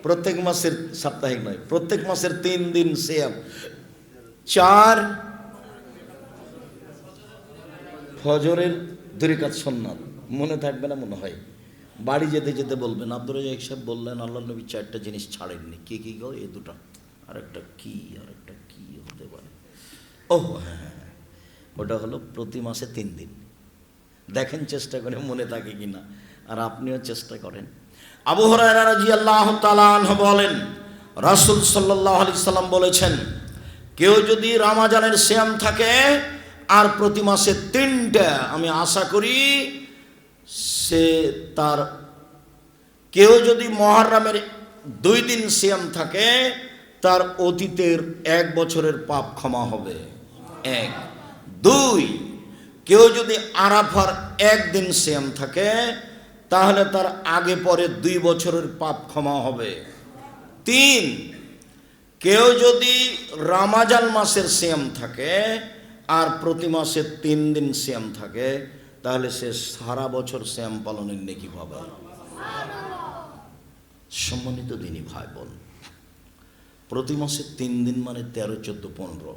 প্রত্যেক মাসের, সাপ্তাহিক নয়, প্রত্যেক মাসের 3 দিন সিয়াম। 4, ফজরের 2 রাকাত সুন্নাত। মনে থাকবে না মনে হয়, বাড়ি যেতে যেতে বলবেন। আব্দুর রাজ্জাক সাহেব বললেন আল্লাহর নবী 4টা জিনিস ছাড়েননি। কি কি গো? এই 2টা, আরেকটা কি হতে পারে? ও হ্যাঁ, ওটা হলো প্রতি মাসে 3 দিন। দেখেন চেষ্টা করে মনে থাকে কিনা, আর আপনিও চেষ্টা করেন। আবু হুরায়রা রাদিয়াল্লাহু তাআলা আনহু বলেন, রাসূল সাল্লাল্লাহু আলাইহি সাল্লাম বলেছেন, কেউ যদি রমজানের সিয়াম থাকে আর প্রতি মাসে 3টা, আমি আশা করি সে তার, কেউ যদি মুহররমের 2 দিন সিয়াম থাকে তার অতীতের 1 বছরের পাপ ক্ষমা হবে। 1, 2, কেউ যদি আরাফার 1 দিন সিয়াম থাকে তাহলে তার আগে পরে 2 বছরের পাপ ক্ষমা হবে। 3, কেউ যদি রমজান মাসের সিয়াম থাকে আর প্রতি মাসে 3 দিন সিয়াম থাকে তাহলে সে সারা বছর সিয়াম পালনের নেকি পাবে। সম্মানিত দিনী ভাই বোন, প্রতি মাসে 3 দিন মানে 13, 14, 15।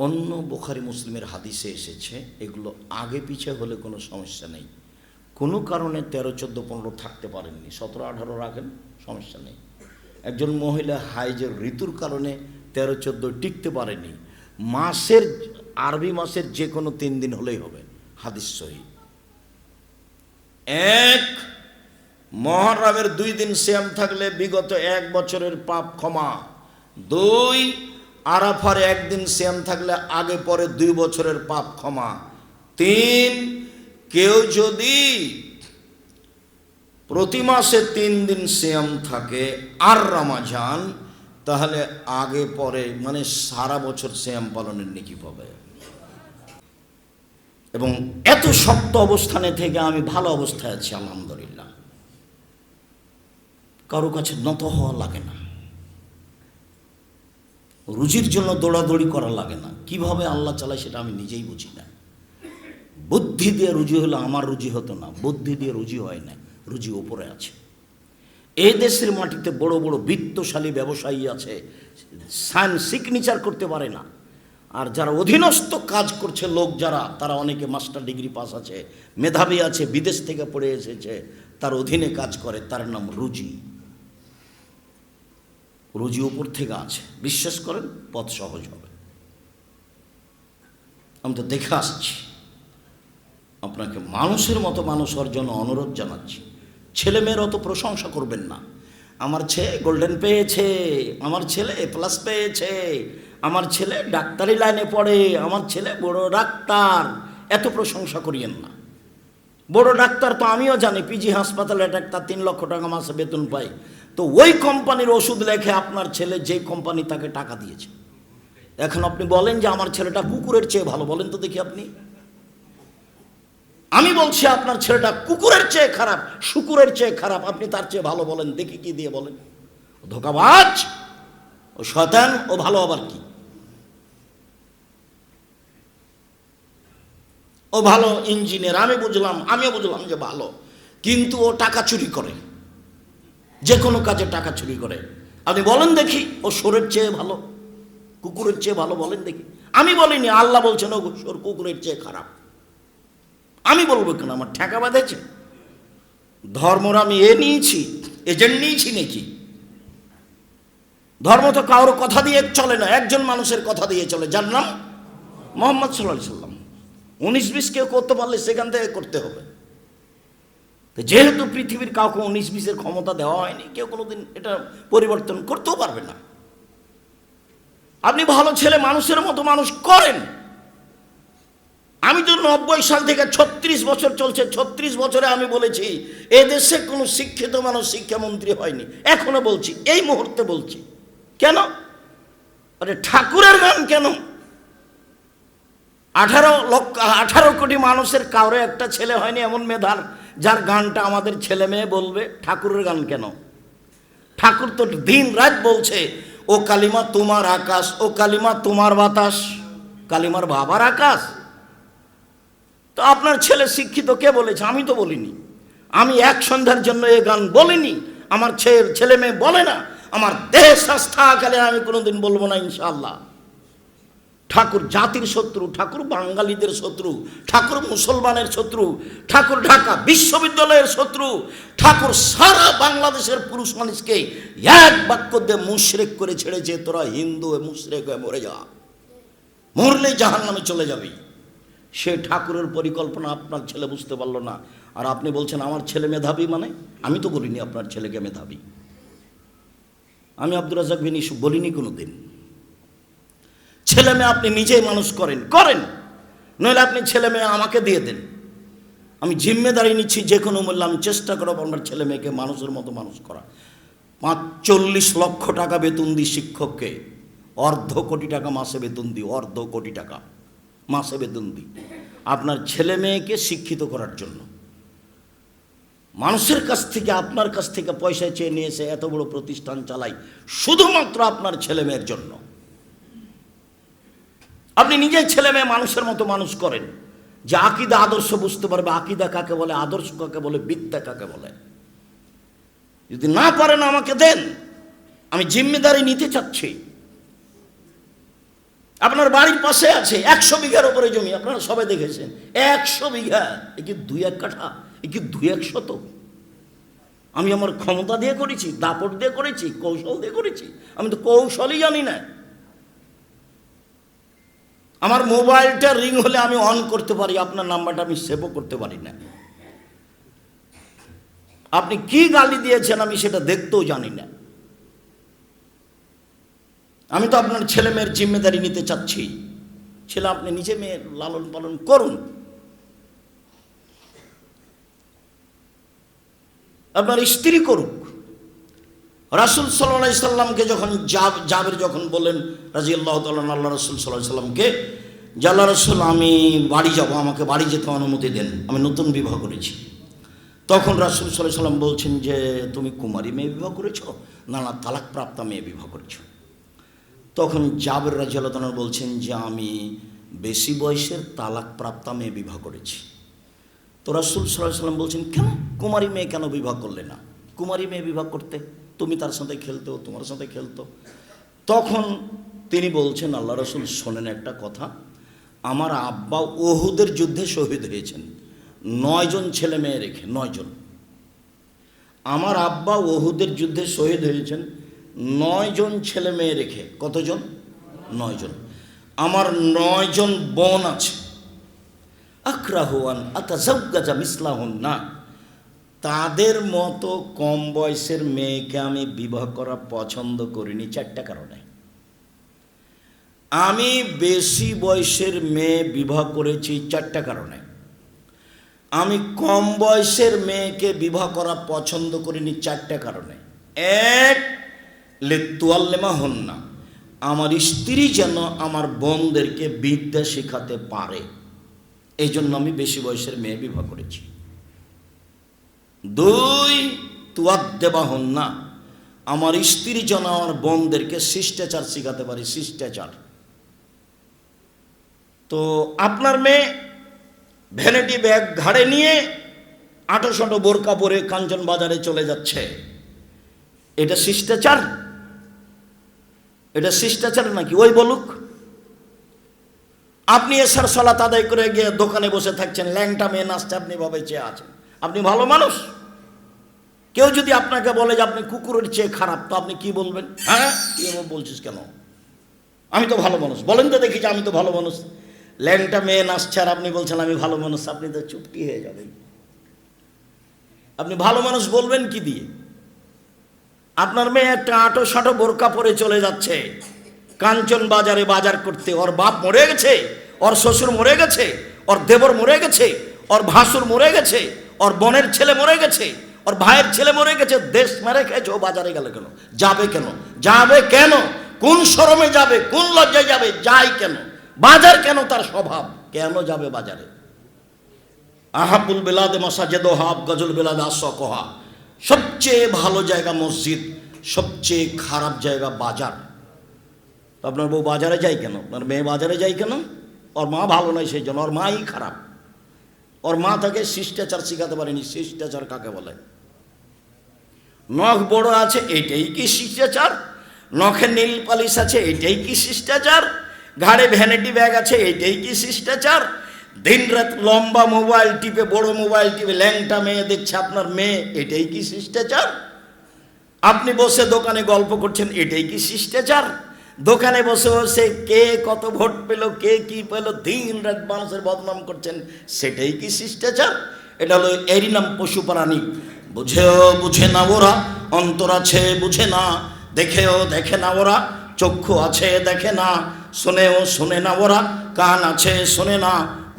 অন্য বুখারী মুসলিমের হাদিসে এসেছে, এগুলো আগে পিছে হলে কোনো সমস্যা নেই। কোনো কারণে 13, 14, 15 থাকতে পারেননি, 17, 18 রাখেন, সমস্যা নেই। একজন মহিলা হাইজের ঋতুর কারণে 13, 14 টিকতে পারেনি, মাসের, আরবি মাসের যে কোনো 3 দিন হলেই হবে। হাদিস সহিহ। 1, মুহররমের 2 দিন সিয়াম থাকলে বিগত 1 বছরের পাপ ক্ষমা। 2, আরাফার একদিন সিয়াম থাকলে আগে পরে 2 বছরের পাপ ক্ষমা। 3, কেউ যদি প্রতি মাসে 3 দিন সিয়াম থাকে আর রমজান, তাহলে আগে পরে মানে সারা বছর সিয়াম পালনের নেকি পাবে। এবং এত শক্ত অবস্থানে থেকে আমি ভালো অবস্থায় আছি আলহামদুলিল্লাহ। কারো কাছে নত হওয়া লাগে না, রুজির জন্য দৌড়াদৌড়ি করা লাগে না। কিভাবে আল্লাহ চালায় সেটা আমি নিজেই বুঝি না। বুদ্ধি দিয়ে রুজি হলে আমার রুজি হতো না, বুদ্ধি দিয়ে রুজি হয় না, রুজি ওপরে আছে। এই দেশের মাটিতে বড় বড় বিত্তশালী ব্যবসায়ী আছে, সাইন সিগনেচার করতে পারে না। আর যারা অধীনস্থ কাজ করছে লোক যারা, তারা অনেকে মাস্টার ডিগ্রি পাস আছে, মেধাবী আছে, বিদেশ থেকে পড়ে এসেছে, তার অধীনে কাজ করে, তার নাম রুজি। রুজি উপর থেকে আছে, বিশ্বাস করেন পথ সহজ হবে। আমি তো দেখে আসছি। আপনাকে মানুষের মতো মানুষ হওয়ার জন্য অনুরোধ জানাচ্ছি। ছেলেমেয়ের অত প্রশংসা করবেন না। আমার ছেলে গোল্ডেন পেয়েছে, আমার ছেলে প্লাস পেয়েছে, আমার ছেলে ডাক্তারি লাইনে পড়ে, আমার ছেলে বড় ডাক্তার, এত প্রশংসা করিয়েন না। বড় ডাক্তার তো আমিও জানি, পিজি হাসপাতালে ডাক্তার 3 লক্ষ টাকা মাসে বেতন পায়। তো ওই কোম্পানির ওষুধ লেখে আপনার ছেলে যে কোম্পানি তাকে টাকা দিয়েছে। এখন আপনি বলেন যে আমার ছেলেটা কুকুরের চেয়ে ভালো, বলেন তো দেখি আপনি। আমি বলছি আপনার ছেলেটা কুকুরের চেয়ে খারাপ, শুকুরের চেয়ে খারাপ, আপনি তার চেয়ে ভালো বলেন দেখি, কি দিয়ে বলেন? ধোঁকাবাজ, ও শয়তান, ও ভালো আবার কি? ও ভালো ইঞ্জিনিয়ার, আমিও বুঝলাম যে ভালো, কিন্তু ও টাকা চুরি করে, যে কোনো কাজে টাকা চুরি করে। আপনি বলেন দেখি ও সোরের চেয়ে ভালো, কুকুরের চেয়ে ভালো, বলেন দেখি। আমি বলিনি, আল্লাহ বলছেন ও সোর কুকুরের চেয়ে খারাপ। আমি বলবো কেন? আমার ঠেকা বাঁধেছে? ধর্মর আমি নিয়েছি, এজেন্ট নিয়েছি নাকি? ধর্ম তো কারোর কথা দিয়ে চলে না, একজন মানুষের কথা দিয়ে চলে, যার নাম মুহাম্মদ সাল্লাল্লাহু আলাইহি সাল্লাম। 19-20 কেউ করতে পারলে সেখান থেকে করতে হবে। যেহেতু পৃথিবীর কাউকে 19-20-এর ক্ষমতা দেওয়া হয়নি, কেউ কোনোদিন এটা পরিবর্তন করতেও পারবে না। আপনি ভালো ছেলে মানুষের মতো মানুষ করেন। আমি তো 90 সাল থেকে 36 বছর চলছে, 36 বছরে আমি বলেছি এদেশে কোনো শিক্ষিত মানুষ শিক্ষামন্ত্রী হয়নি। এখনো বলছি, এই মুহূর্তে বলছি। কেন? আরে ঠাকুরের গান কেন? 18 কোটি মানুষের কারো একটা ছেলে হয়নি এমন মেধার, যার গানটা আমাদের ছেলে মেয়ে বলবে। ঠাকুরের গান কেন? ঠাকুর তো দিন রাত বলছে, ও কালিমা তোমার আকাশ, ও কালিমা তোমার বাতাস, কালিমার বাবার আকাশ। তো আপনার ছেলে শিক্ষিত কে বলেছে? আমি তো বলিনি। আমি এক সন্ধ্যার জন্য এ গান বলিনি, আমার ছেলে মেয়ে বলে না। আমার দেশ আস্থাকালে আমি কোনোদিন বলবো না ইনশাআল্লাহ। ঠাকুর জাতির শত্রু, ঠাকুর বাঙালিদের শত্রু, ঠাকুর মুসলমানের শত্রু, ঠাকুর ঢাকা বিশ্ববিদ্যালয়ের শত্রু, ঠাকুর সারা বাংলাদেশের পুরুষ মানুষকে এক বাক্য দিয়ে মুশরিক করে ছেড়েছে, তোরা হিন্দু মুশরিক হয়ে মরে যা, মরলে জাহান্নামে চলে যাবি। সে ঠাকুরের পরিকল্পনা আপনার ছেলে বুঝতে পারলো না। আর আপনি বলছেন আমার ছেলে মেধাবী। মানে আমি তো বলিনি আপনার ছেলেকে মেধাবী। আমি আব্দুর রাজ্জাক বিন ইউসুফ বলিনি কোনো দিন। ছেলে মেয়ে আপনি নিজেই মানুষ করেন, নইলে আপনি ছেলে মেয়ে আমাকে দিয়ে দেন। আমি জিম্মেদারি নিচ্ছি, যে কোনো মূল্যে আমি চেষ্টা করব আপনার ছেলে মেয়েকে মানুষের মতো মানুষ করা। 40 লক্ষ টাকা বেতন দিই শিক্ষককে, 1/2 কোটি টাকা মাসে বেতন দিই, 1/2 কোটি টাকা মাসে বেতন দিই আপনার ছেলে মেয়েকে শিক্ষিত করার জন্য। মানুষের কাছ থেকে, আপনার কাছ থেকে পয়সা চেয়ে নিয়ে এসে এত বড় প্রতিষ্ঠান চালাই শুধুমাত্র আপনার ছেলে মেয়ের জন্য। আপনি নিজের ছেলে মেয়ে মানুষের মতো মানুষ করেন, যে আকীদা আদর্শ বুঝতে পারবে, আকীদা কাকে বলে, আদর্শ কাকে বলে, বিদ্যা কাকে বলে। যদি না পারেন আমাকে দেন, আমি জিম্মেদারি নিতে চাচ্ছি। আপনার বাড়ির পাশে আছে 100 বিঘার উপরে জমি, আপনারা সবাই দেখেছেন। 100 বিঘা, এ কি 2-1 কাঠা, এ কি 2-1 শতক? আমি আমার ক্ষমতা দিয়ে করেছি, দাপট দিয়ে করেছি, কৌশল দিয়ে করেছি? আমি তো কৌশলই জানি না। আমার মোবাইলটা রিং হলে আমি অন করতে পারি, আপনার নাম্বারটা আমি সেভও করতে পারি না। আপনি কি গালি দিয়েছেন আমি সেটা দেখতেও জানি না। আমি তো আপনার ছেলে মেয়ের জিম্মেদারি নিতে চাচ্ছি, ছেলে আপনি নিজে মেয়ের লালন পালন করুন, আপনার স্ত্রী করুক। রাসূল সাল্লাল্লাহু আলাইহি সাল্লামকে যখন জাবের যখন বললেন রাদিয়াল্লাহু তাআলা আল্লাহ রাসূল সাল্লাল্লাহু আলাইহি সাল্লামকে, যে আল্লাহ রাসূল আমি বাড়ি যাব, আমাকে বাড়ি যেতে অনুমতি দেন, আমি নতুন বিবাহ করেছি। তখন রাসূল সাল্লাল্লাহু আলাইহি সাল্লাম বলছেন যে তুমি কুমারী মেয়ে বিবাহ করেছো, না না তালাক প্রাপ্তা মেয়ে বিবাহ করেছো। তখন জাবের রাদিয়াল্লাহু তাআলা বলছেন যে আমি বেশি বয়সের তালাক প্রাপ্তা মেয়ে বিবাহ করেছি। তো রাসূল সাল্লাল্লাহু আলাইহি সাল্লাম বলছেন কেন কুমারী মেয়ে কেন বিবাহ করলে না? কুমারী মেয়ে বিবাহ করতে, তুমি তার সাথে খেলতো, তোমার সাথে খেলতো। তখন তিনি বলছেন আল্লাহ রাসূল শোনেন একটা কথা, আমার আব্বা উহুদের যুদ্ধে শহীদ হয়েছেন 9 জন ছেলে মেয়ে রেখে, 9 জন। আমার আব্বা উহুদের যুদ্ধে শহীদ হয়েছেন 9 জন ছেলে মেয়ে রেখে। কতজন? 9 জন। আমার 9 জন বোন আছে। আক্রাহুয়ান আতাজাওয়াজা মিসলাহুন্না, তাদের মতো কম বয়সের মেয়েকে আমি বিবাহ করা পছন্দ করিনি 4টা কারণে। আমি বেশি বয়সের মেয়ে বিবাহ করেছি 4টা কারণে। আমি কম বয়সের মেয়েকে বিবাহ করা পছন্দ করিনি 4টা কারণে। 1, লিতুয়াল্লিমা হন্না, আমার স্ত্রী যেন আমার বোনদেরকে বিদ্যা শেখাতে পারে, এই জন্য আমি বেশি বয়সের মেয়ে বিবাহ করেছি। 2, তুয়াদ্দেবা হন্না, আমার স্ত্রী যেন আমার বোনদেরকে শিষ্টাচার শেখাতে পারে, শিষ্টাচার। তো আপনার মেয়ে ভ্যানিটি ব্যাগ ঘাড়ে নিয়ে 800 বোরকা পরে কাঞ্চন বাজারে চলে যাচ্ছে, এটা শিষ্টাচার? এটা শিষ্টাচার নাকি? ওই বলুক। আপনি এসার সালাত আদায় করে গিয়ে দোকানে বসে থাকছেন, ল্যাংটা মেয়ে নাচতে আপনি ভাবে চেয়ে আছেন, আপনি ভালো মানুষ? কেউ যদি আপনাকে বলে যে আপনি কুকুরের চেয়ে খারাপ, তো আপনি কি বলবেন? হ্যাঁ কি বলছিস কেন? আমি তো ভালো মানুষ, বলেন তো দেখি যে আমি তো ভালো মানুষ। ল্যাংটা মেয়ে নাচছে আর আপনি বলছেন আমি ভালো মানুষ, আপনি তো চুপটি হয়ে যাবেন। আপনি ভালো মানুষ বলবেন কি দিয়ে? আপনার মেয়ে একটা 800 বোরকা পরে চলে যাচ্ছে কাঞ্চন বাজারে বাজার করতে, ওর বাপ মরে গেছে, ওর শ্বশুর মরে গেছে, ওর দেবর মরে গেছে, ওর ভাসুর মরে গেছে, ওর বোনের ছেলে মরে গেছে, ওর ভাইয়ের ছেলে মরে গেছে, দেশ মেরে খেয়েছে, ও বাজারে গেল কেন? যাবে কেন? যাবে কেন? কোন শরমে যাবে? কোন লজ্জায় যাবে? যায় কেন? বাজার কেন? তার স্বভাব কেন যাবে বাজারে? আহাবুল বেলাদে মাসাজেদোহা গজল বেলাদে আসকোহা, সবচেয়ে ভালো জায়গা মসজিদ, সবচেয়ে খারাপ জায়গা বাজার। তো আপনার বউ বাজারে যায় কেন? আপনার মেয়ে বাজারে যায় কেন? ওর মা ভালো নয় সেই জন্য, ওর মাই খারাপ। ওর মা তাকে শিষ্টাচার শিখাতে পারেনি। শিষ্টাচার কাকে বলে? নখ বড় আছে এটাই কি শিষ্টাচার? নখে নীল পালিশ আছে এটাই কি শিষ্টাচার? ঘাড়ে ভ্যানিটি ব্যাগ আছে এটাই কি শিষ্টাচার? দিন রাত লম্বা মোবাইল টিপে, বড় মোবাইল টিপে ল্যাংটা মেয়ে দেখছে আপনার মেয়ে, এটাই কি শিষ্টাচার? আপনি বসে দোকানে গল্প করছেন, এটাই কি শিষ্টাচার? দোকানে বসে বসে কে কত ভোট পেল, কে কি পেল, দিন রাত মানুষের বদনাম করছেন, সেটাই কি শিষ্টাচার? এটা হলো, এরই নাম পশু প্রাণী। বুঝেও বুঝে না ওরা, অন্তর আছে বুঝে না, দেখেও দেখে না ওরা, চক্ষু আছে দেখে না, শোনেও শোনে না ওরা, কান আছে শোনে না।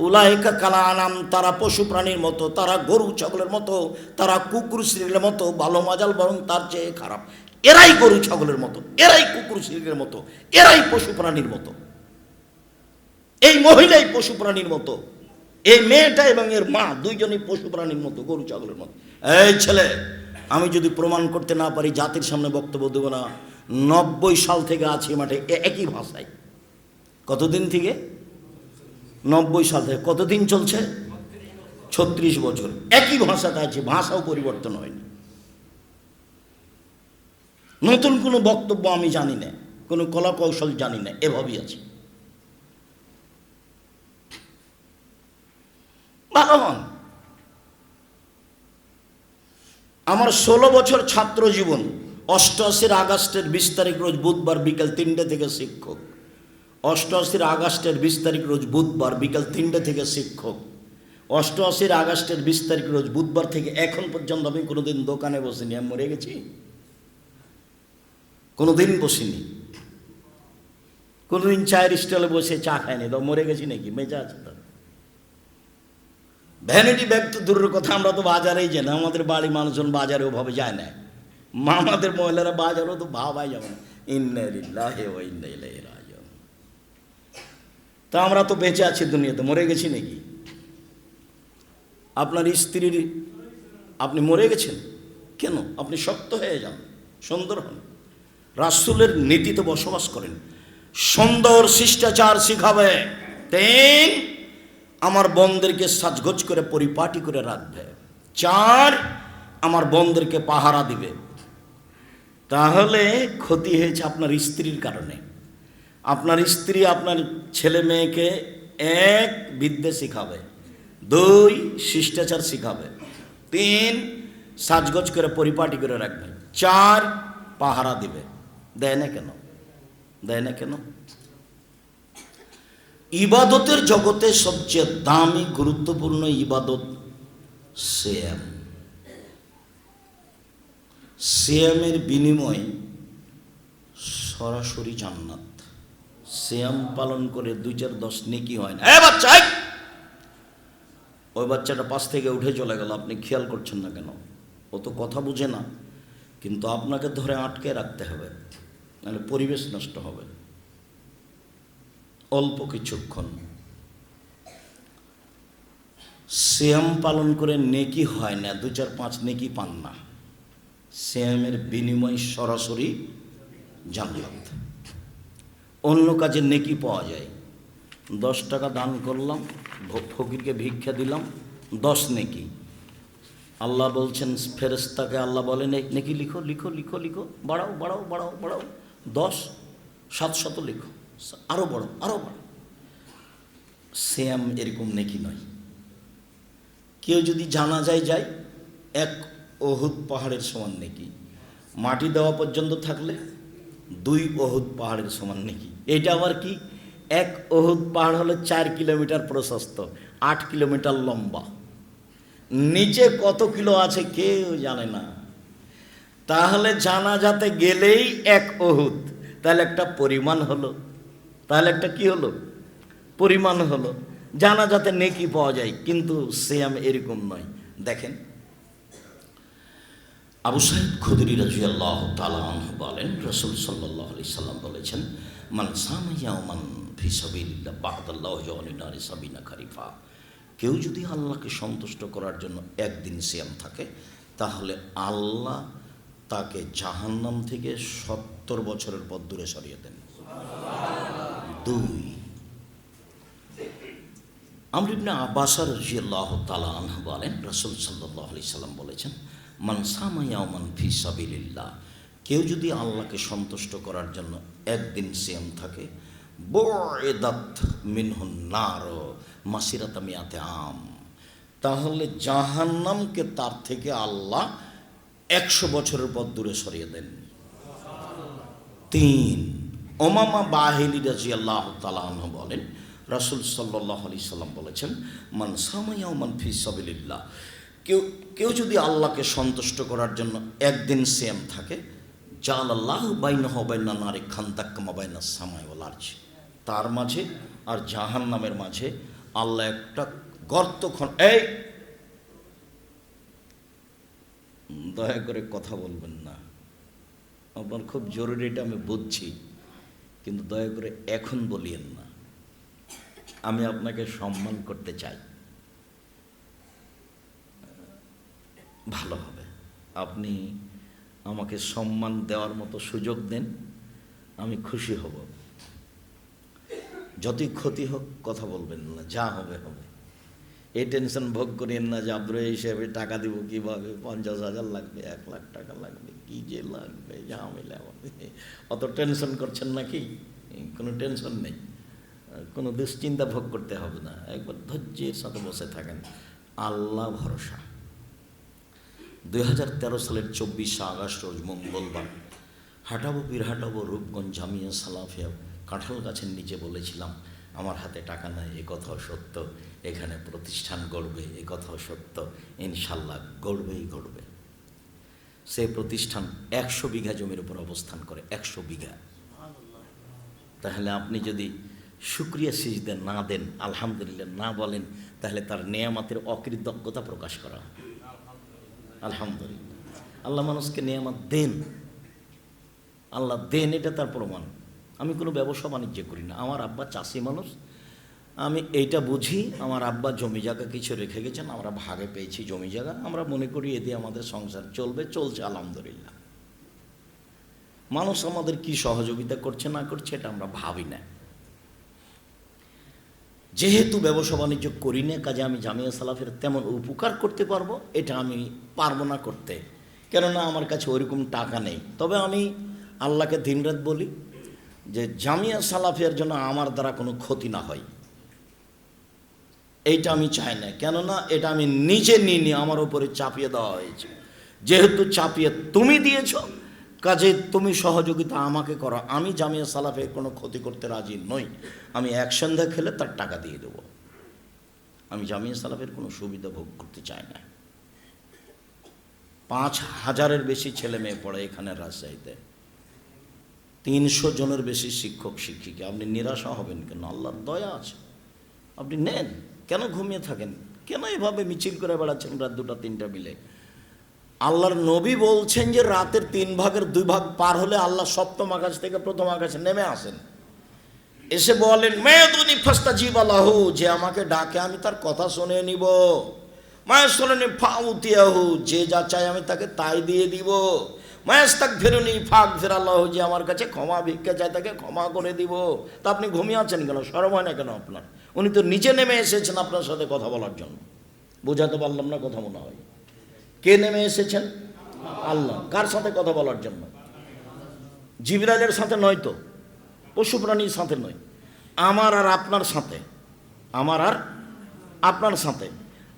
উলাইকা কালানাম, তারা পশু প্রাণীর মতো, তারা গরু ছাগলের মতো, তারা কুকুর শিরীরের মতো, ভালো মাজাল বরং তার চেয়ে খারাপ। এরাই গরু ছাগলের মতো, এরাই কুকুর শিরীরের মতো, এরাই পশু প্রাণীর মতো। এই মহিলাই পশু প্রাণীর মতো, এই মেয়েটা এবং এর মা দুইজনই পশু প্রাণীর মতো, গরু ছাগলের মতো। এই ছেলে, আমি যদি প্রমাণ করতে না পারি জাতির সামনে বক্তব্য দেবো না। 90 সাল থেকে আছি মাঠে একই ভাষায়। কতদিন থেকে? 90 সাল থেকে। কতদিন চলছে? 36 বছর একই ভাষাতে আছে, ভাষাও পরিবর্তন হয়নি। নতুন কোনো বক্তব্য আমি জানি না, কোনো কলা কৌশল জানি না, এভাবেই আছে। ভালো হন। আমার 16 বছর ছাত্র জীবন, 88 আগস্টের 20 তারিখ রোজ বুধবার বিকাল 3টে থেকে শিক্ষক। 88 আগস্টের 20 তারিখ রোজ বুধবার বিকাল 3টে থেকে শিক্ষক। 88 আগস্টের 20 তারিখ রোজ বুধবার থেকে এখন পর্যন্ত আমি কোনোদিন দোকানে বসিনি। আমি মরে গেছি? কোনোদিন বসিনি। কোনোদিন চায়ের স্টলে বসে চা খায়নি, তো মরে গেছি নাকি? বেঁচে আছে তো। ভ্যানিটি ব্যাগ তো দূরের কথা, আমরা তো বাজারেই যাই না, আমাদের বাড়ির মানুষজন বাজারে ওভাবে যায় না, আমাদের মহিলারা বাজারও তো ভাবাই যাবে না। ইন্না লিল্লাহি ওয়া ইন্না ইলাইহি রাজিউন। তা আমরা তো বেঁচে আছি দুনিয়াতে, মরে গেছি নাকি? আপনার স্ত্রীর, আপনি মরে গেছেন কেন? আপনি শক্ত হয়ে যান, সুন্দর হন, রাসূলের নীতিতে বসবাস করেন, সুন্দর শিষ্টাচার শিখাবে। 3, আমার বোনদেরকে সাজগোজ করে পরিপাটি করে রাখবে। 4, আমার বোনদেরকে পাহারা দিবে। তাহলে ক্ষতি হয়েছে আপনার স্ত্রীর কারণে। আপনার স্ত্রী আপনার ছেলে মেয়েকে 1, বিদ্যা শিখাবে, 2, শিষ্টাচার শিখাবে, 3, সাজগোজ করে পরিপাটি করে রাখবে, 4, পাহারা দিবে। দেয় না কেন? দেয় না কেন? ইবাদতের জগতে সবচেয়ে দামি গুরুত্বপূর্ণ ইবাদত সিয়াম। সিয়ামের বিনিময়ে সরাসরি জান্নাত। সিয়াম পালন করে 2, 4, 10 নেকি হয় না। বাচ্চা, ওই বাচ্চাটা পাশ থেকে উঠে চলে গেল, আপনি খেয়াল করছেন না কেন? ও তো কথা বুঝে না, কিন্তু আপনাকে ধরে আটকে রাখতে হবে, নাহলে পরিবেশ নষ্ট হবে। অল্প কিছুক্ষণ সিয়াম পালন করে নেকি হয় না, 2, 4, 5 নেকি পান না। সিয়ামের বিনিময় সরাসরি জান্নাত। অন্য কাজে নেকি পাওয়া যায়। 10 টাকা দান করলাম, ফকিরকে ভিক্ষা দিলাম, 10 নেকি। আল্লাহ বলছেন ফেরেশতাকে, আল্লাহ বলেন নেকি লিখো লিখো লিখো লিখো, বাড়াও বাড়াও বাড়াও বাড়াও, 10, 700 লিখো, আরও বড় আরও বড়। সিয়াম এরকম নেকি নয়। কেউ যদি জানাজায় যায়, 1 ওহুদ পাহাড়ের সমান নেকি। মাটি দেওয়া পর্যন্ত থাকলে 2 ওহুদ পাহাড়ের সমান নেকি। এটা আবার কি? 1 ওহুদ পাহাড় হলো 4 কিলোমিটার প্রশস্ত, 8 কিলোমিটার লম্বা, নিচে কত কিলো আছে কেউ জানে না। তাহলে জানাজাতে গেলেই 1 ওহুদ, তাহলে একটা পরিমাণ হলো, তাহলে একটা কি হলো? পরিমাণ হলো। জানাজাতে নেকি পাওয়া যায়, কিন্তু সিয়াম এরকম নয়। দেখেন, আবু সাঈদ খুদরি রাদিয়াল্লাহু তাআলা আনহু বলেন, রাসূল সাল্লাল্লাহু আলাইহি সাল্লাম বলেছেন, মান সামা ইয়াওমান ফি সাবিলিল্লাহ বা'দাল্লাহু ইয়াউমিন নারি সাবিনা খারিফা। কেউ যদি আল্লাহকে সন্তুষ্ট করার জন্য 1 দিন সিয়াম থাকে, তাহলে আল্লাহ তাকে জাহান্নাম থেকে 70 বছরের পথ দূরে সরিয়ে দেন। 2, আমর ইবনে আব্বাস রাদিয়াল্লাহু তাআলা আনহু বলেন, রাসূল সাল্লাল্লাহু আলাইহি সাল্লাম বলেছেন, মান সামা ইয়াওমান ফি সাবিলিল্লাহ। কেউ যদি আল্লাহকে সন্তুষ্ট করার জন্য 1 দিন সিয়াম থাকে, বুইদাত মিনহুন নার মাসিরাতা মিয়াতে আম, তাহলে জাহান্নামকে তার থেকে আল্লাহ 100 বছরের পথ দূরে সরিয়ে দেন। 3, উমামা বাহিলি রাদিয়াল্লাহু তাআলা আনহু বলেন, রাসূল সাল্লাল্লাহু আলাইহি সাল্লাম বলেছেন, মান সামা ইয়াওমান ফি সাবিলিল্লাহ। কেউ যদি আল্লাহকে সন্তুষ্ট করার জন্য 1 দিন সিয়াম থাকে, জাআলাল্লাহু বাইনাহু ওয়া বাইনান নারি খান্দাক কামা বাইনাস সামাই ওয়াল আরজ, তার মাঝে আর জাহান্নামের মাঝে আল্লাহ একটা গর্ত দয়া করে কথা বলবেন না, আপনার খুব জরুরি, এটা আমি বুঝছি, কিন্তু দয়া করে এখন বলিয়েন না। আমি আপনাকে সম্মান করতে চাই, ভালো হবে আপনি আমাকে সম্মান দেওয়ার মতো সুযোগ দেন, আমি খুশি হব। যতই ক্ষতি হোক কথা বলবেন না, যা হবে হবে। এই টেনশন ভোগ করেন না যে আব্দুল হিসেবে টাকা দিব কীভাবে, 50,000 লাগবে, 1 লাখ টাকা লাগবে, কী যে লাগবে, ঝামেলা হবে, অত টেনশন করছেন নাকি? কোনো টেনশন নেই, কোনো দুশ্চিন্তা ভোগ করতে হবে না। একবার ধৈর্যের সাথে বসে থাকেন, আল্লাহ ভরসা। 2013 সালের 24 আগস্ট রোজ মঙ্গলবার হাঁটাবো হাঁটাবো রূপগঞ্জ জামিয়া সালাফিয়া কাঁঠাল গাছের নিচে বলেছিলাম, আমার হাতে টাকা নাই, এ কথাও সত্য, এখানে প্রতিষ্ঠান গড়বে, এ কথাও সত্য, ইনশাল্লাহ গড়বেই গড়বে। সেই প্রতিষ্ঠান 100 বিঘা জমির উপর অবস্থান করে, 100 বিঘা। তাহলে আপনি যদি শুকরিয়া সিজদা না দেন, আলহামদুলিল্লাহ না বলেন, তাহলে তার নেয়ামতের অকৃতজ্ঞতা প্রকাশ করা হয়। আলহামদুলিল্লাহ, আল্লাহ মানুষকে নেয়ামত দেন, আল্লাহ দেন, এটা তার প্রমাণ। আমি কোনো ব্যবসা বাণিজ্য করি না, আমার আব্বা চাষি মানুষ, আমি এইটা বুঝি। আমার আব্বা জমি জায়গা কিছু রেখে গেছেন, আমরা ভাগে পেয়েছি জমি জায়গা, আমরা মনে করি এতে আমাদের সংসার চলবে, চলছে আলহামদুলিল্লাহ। মানুষ আমাদের কি সহযোগিতা করছে না করছে এটা আমরা ভাবি না। যেহেতু ব্যবসা বাণিজ্য করি না, কাজে আমি জামিয়া সালাফের তেমন উপকার করতে পারবো এটা আমি পারবো না করতে, কেননা আমার কাছে ওইরকম টাকা নেই। তবে আমি আল্লাহকে দিনরাত বলি যে জামিয়া সালাফের জন্য আমার দ্বারা কোনো ক্ষতি না হয়, এইটা আমি চাই না। কেননা এটা আমি নিজে নিয়ে আমার উপরে চাপিয়ে দেওয়া হয়েছে। যেহেতু চাপিয়ে তুমি দিয়েছ, কাজে তুমি সহযোগিতা আমাকে করো। আমি জামিয়া সালাফের কোনো ক্ষতি করতে রাজি নই। আমি এক সন্ধ্যা খেলে তার টাকা দিয়ে দেব। আমি জামিয়া সালাফের কোনো সুবিধা ভোগ করতে চাই না। 5,000-এর বেশি ছেলে মেয়ে পড়ে এখানে রাজশাহীতে, 300 জনের বেশি শিক্ষক শিক্ষিকা। আপনি নিরাশা হবেন কেন? আল্লাহর দয়া আছে, আপনি নেন। কেন ঘুমিয়ে থাকেন? কেন এভাবে মিছিল করে বেড়াচ্ছেন রাত 2টা-3টা মিলে? আল্লাহর নবী বলছেন যে রাতের 3 ভাগের 2 ভাগ পার হলে আল্লাহ সপ্তম আকাশ থেকে প্রথম আকাশে নেমে আসেন, এসে বলেন মেয়াদুনি ফাস্তাজিব লাহু, যে আমাকে ডাকে আমি তার কথা শুনে নিব। মায়াসরনি ফাউতিয়াহু, যে যা চাই আমি তাকে তাই দিয়ে দিব। মায়াস্তাগফিরুনি ফাগফিরাল্লাহু, যে আমার কাছে ক্ষমা ভিক্ষা চায় তাকে ক্ষমা করে দিব। তা আপনি ঘুমিয়ে আছেন কেন? শরম হয় না কেন আপনার? উনি তো নিচে নেমে এসেছেন আপনার সাথে কথা বলার জন্য। বোঝাতে পারলাম না কথা মনে হয়? কে নেমে এসেছেন? আল্লাহ। কার সাথে কথা বলার জন্য? জিবরাইলের সাথে নয় তো, পশু প্রাণীর সাথে নয়, আমার আর আপনার সাথে। আমার আর আপনার সাথে।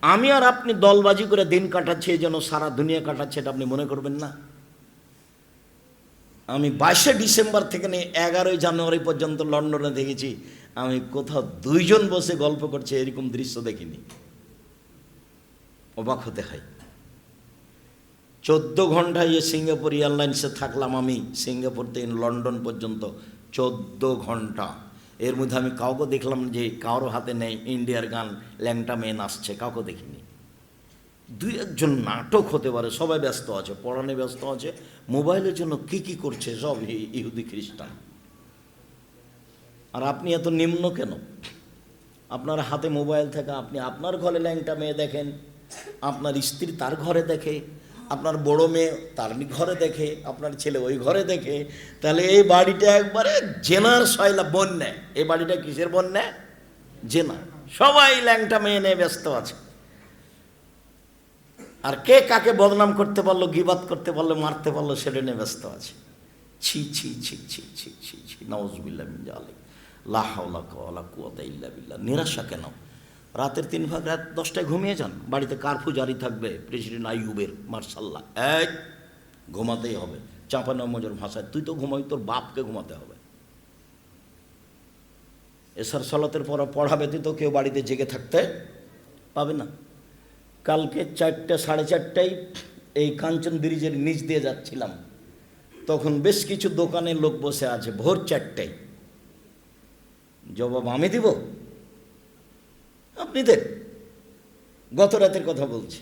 আমি আর আপনি দলবাজি করে দিন কাটাচ্ছি, এই জন্য সারা দুনিয়া কাটাচ্ছে, এটা আপনি মনে করবেন না? আমি 22শে ডিসেম্বর থেকে নিয়ে 11ই জানুয়ারি পর্যন্ত লন্ডনে দেখেছি, আমি কোথাও 2 জন বসে গল্প করছে এরকম দৃশ্য দেখিনি। অবাক হতে হয়। 14 ঘন্টায় সিঙ্গাপুর এয়ারলাইন্সে থাকলাম আমি, সিঙ্গাপুর থেকে লন্ডন পর্যন্ত 14 ঘন্টা। এর মধ্যে আমি কাউকে দেখলাম যে কারোর হাতে নেই ইন্ডিয়ার গান, ল্যাংটা মেয়ে নাচছে, কাউকে দেখিনি। 2-1 জন নাটক হতে পারে, সবাই ব্যস্ত আছে, পড়ানে ব্যস্ত আছে, মোবাইলের জন্য কি করছে সব ইহুদি খ্রিস্টান। আর আপনি এত নিম্ন কেন? আপনার হাতে মোবাইল থেকে আপনি আপনার ঘরে ল্যাংটা মেয়ে দেখেন, আপনার স্ত্রী তার ঘরে দেখে, আপনার বড় মেয়ে তার ঘরে দেখে, আপনার ছেলে ওই ঘরে দেখে। তাহলে এই বাড়িটা একবারে জেনার সয়লা বন্যা। এই বাড়িটা কিসের বন্যা? জেনা। সবাই ল্যাংটা মেয়ে নিয়ে ব্যস্ত আছে। আর কে কাকে বদনাম করতে পারলো, গিবাত করতে পারলো, মারতে পারলো, সেটা নিয়ে ব্যস্ত আছে। ছি ছি ছি ছি ছি ছি ছি, নাউযুবিল্লাহি মিন যালিক, লা হাওলা ওয়ালা কুওয়াতা ইল্লা বিল্লাহ। নিরাশা কেন? রাতের 3 ভাগ রাত 10টায় ঘুমিয়ে যান। বাড়িতে কারফিউ জারি থাকবে প্রেসিডেন্ট আইয়ুবের, মার্শাল্লাহ, এক ঘুমাতেই হবে। চাঁপানমজোর ভাষায়, তুই তো ঘুমাই, তোর বাপকে ঘুমাতে হবে। এশার সালাতের পর পড়া ব্যতীত কেউ বাড়িতে জেগে থাকতে পাবে না। কালকে 4টা 4:30টায় এই কাঞ্চন ব্রিজের নিচ দিয়ে যাচ্ছিলাম, তখন বেশ কিছু দোকানের লোক বসে আছে। ভোর 4টায় জবাব আমি দিব? আপনি দেন। গত রাতের কথা বলছি,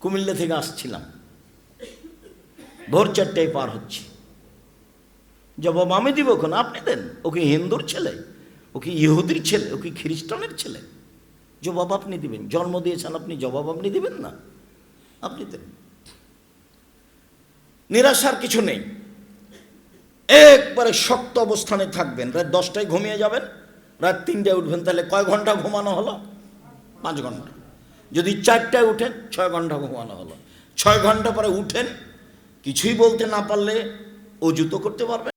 কুমিল্লা থেকে আসছিলাম, ভোর 4টায় পার হচ্ছি, জবাব আমি দিব কেন? আপনি দেন। ও কি হিন্দুর ছেলে? ও কি ইহুদির ছেলে? ও কি খ্রিস্টানের ছেলে? জবাব আপনি দিবেন। জন্ম দিয়েছেন আপনি, জবাব আপনি দিবেন না? আপনি দেন। নিরাশার কিছু নেই, একবারে শক্ত অবস্থানে থাকবেন। রাত 10টায় ঘুমিয়ে যাবেন, রাত 3টায় উঠবেন। তাহলে কয় ঘন্টা ঘুমানো হলো? 5 ঘন্টা। যদি 4টায় উঠেন 6 ঘন্টা ঘুমানো হলো। 6 ঘন্টা পরে উঠেন, কিছুই বলতে না পারলে অজু তো করতে পারবেন।